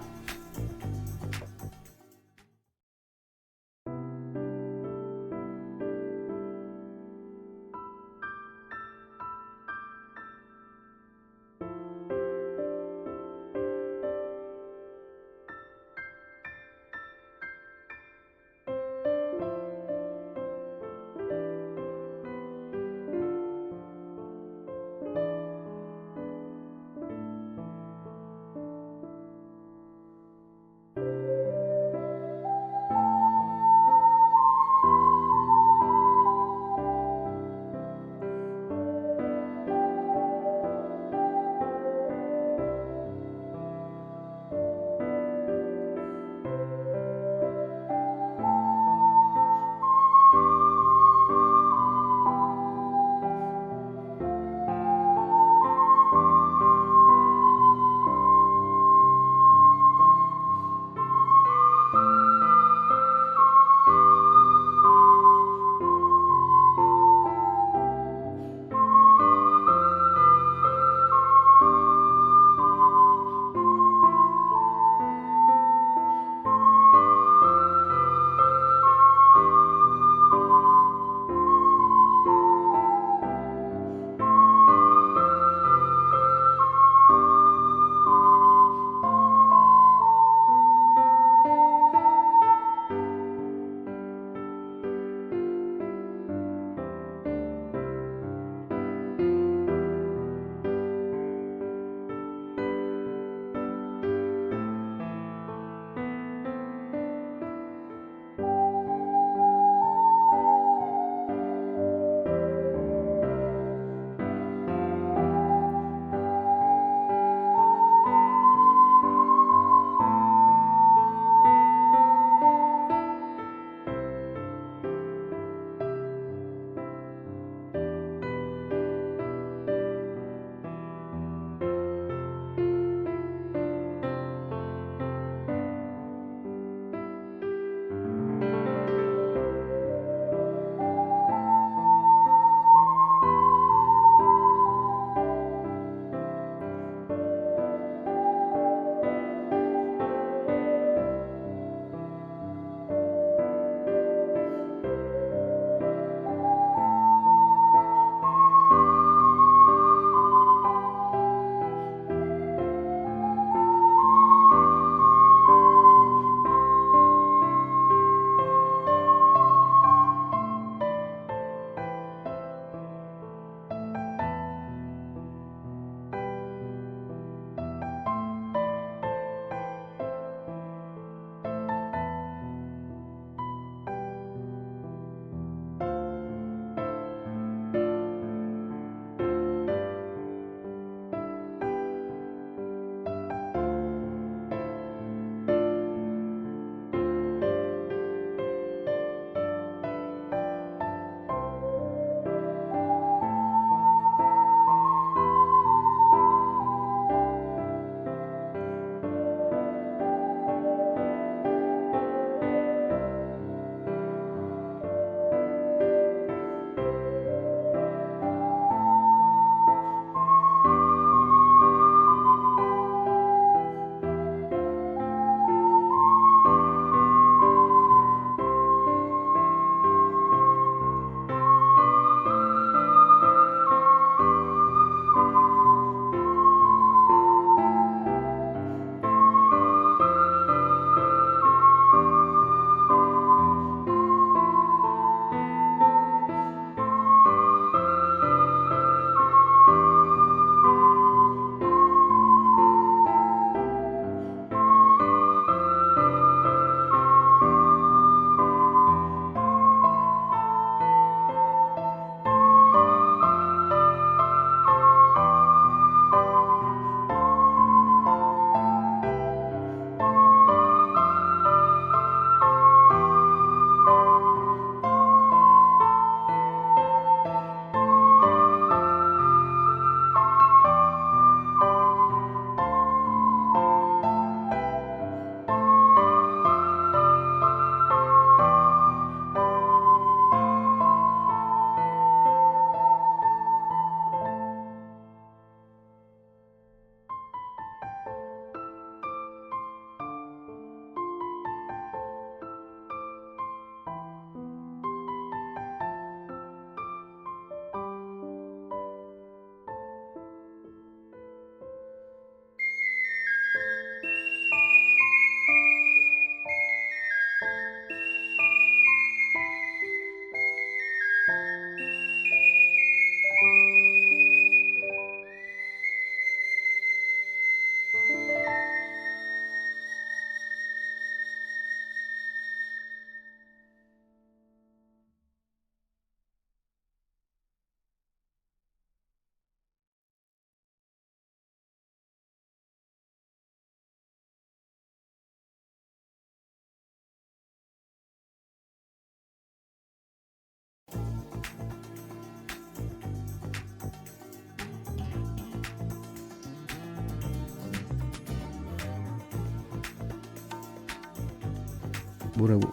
뭐라고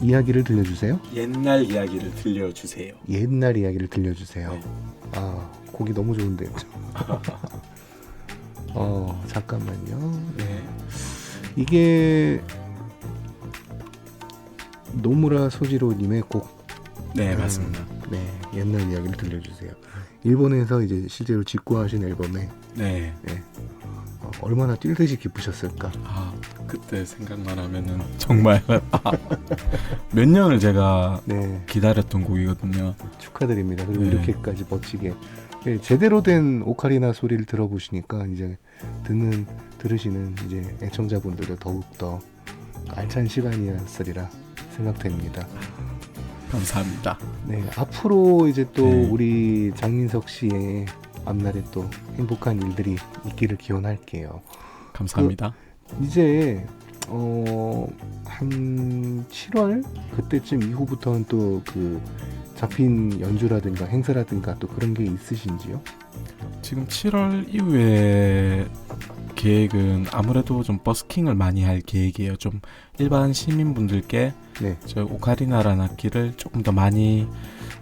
이야기를 들려주세요? 옛날 이야기를 들려주세요. 옛날 이야기를 들려주세요. 네. 아, 곡이 너무 좋은데요. 잠깐만요. 네. 이게 노무라 소지로님의 곡. 네, 맞습니다. 네, 옛날 이야기를 들려주세요. 일본에서 이제 실제로 직구하신 앨범에 네. 얼마나 뛸 듯이 기쁘셨을까. 아, 그때 생각만 하면은 정말 몇 년을 제가 네, 기다렸던 곡이거든요. 축하드립니다. 그리고 네. 이렇게까지 멋지게 제대로 된 오카리나 소리를 들어보시니까 이제 들으시는 이제 애청자분들도 더욱더 알찬 시간이었으리라 생각됩니다. 감사합니다. 네, 앞으로 이제 또 네. 우리 장민석 씨의 앞날에 또 행복한 일들이 있기를 기원할게요. 감사합니다. 이제 한 7월 그때쯤 이후부터는 또 그 잡힌 연주라든가 행사라든가 또 그런 게 있으신지요? 지금 7월 이후에 계획은 아무래도 좀 버스킹을 많이 할 계획이에요. 좀 일반 시민분들께 네, 저 오카리나라는 악기를 조금 더 많이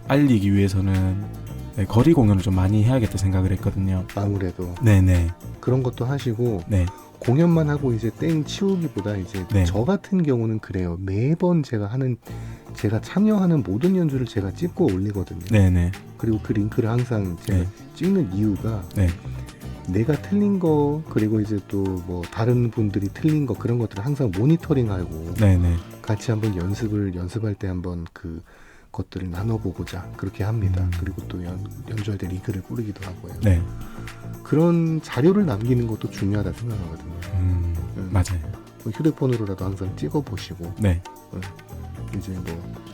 알리기 위해서는 네, 거리 공연을 좀 많이 해야겠다 생각을 했거든요. 아무래도 네네. 그런 것도 하시고 네. 공연만 하고 이제 땡 치우기보다 이제 네. 저 같은 경우는 그래요. 매번 제가 참여하는 모든 연주를 제가 찍고 올리거든요. 네네. 그리고 그 링크를 항상 제가 네. 찍는 이유가 네. 내가 틀린 거 그리고 이제 또 뭐 다른 분들이 틀린 거 그런 것들을 항상 모니터링하고 네네. 같이 한번 연습할 때 한번 그 것들을 나눠보고자 그렇게 합니다. 그리고 또 연주할 때 링크를 뿌리기도 하고요. 네. 그런 자료를 남기는 것도 중요하다 생각하거든요. 맞아요. 뭐 휴대폰으로라도 항상 찍어보시고 네. 이제 뭐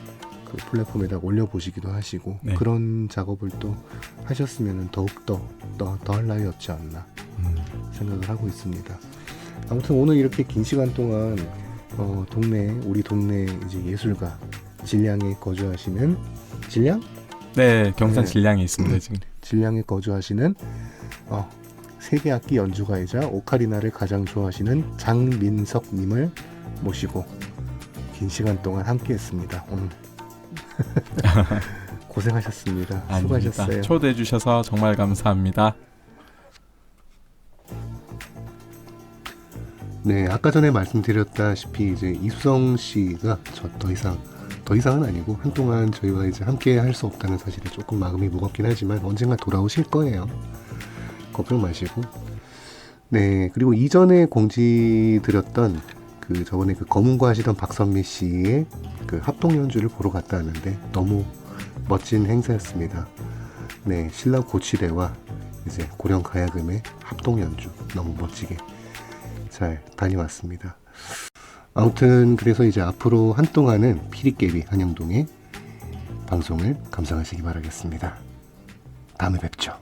그 플랫폼에다 올려보시기도 하시고 네. 그런 작업을 또 하셨으면 더욱더 더할 나위 없지 않나 생각을 하고 있습니다. 아무튼 오늘 이렇게 긴 시간 동안 우리 동네 이제 예술가 진량에 거주하시는 진량? 네, 경산 네. 진량에 있습니다 지금. 진량에 거주하시는 세계 악기 연주가이자 오카리나를 가장 좋아하시는 장민석님을 모시고 긴 시간 동안 함께했습니다. 오늘 고생하셨습니다. 아닙니다. 수고하셨어요. 초대해 주셔서 정말 감사합니다. 네, 아까 전에 말씀드렸다시피 이제 이수성 씨가 더 이상은 아니고 한동안 저희와 이제 함께 할 수 없다는 사실에 조금 마음이 무겁긴 하지만 언젠가 돌아오실 거예요. 걱정 마시고. 네, 그리고 이전에 공지드렸던 그 저번에 그 검은고 하시던 박선미 씨의 그 합동 연주를 보러 갔다 왔는데 너무 멋진 행사였습니다. 네, 신라 고치대와 이제 고령 가야금의 합동 연주 너무 멋지게 잘 다녀왔습니다. 아무튼 그래서 이제 앞으로 한동안은 피리깨비 한영동의 방송을 감상하시기 바라겠습니다. 다음에 뵙죠.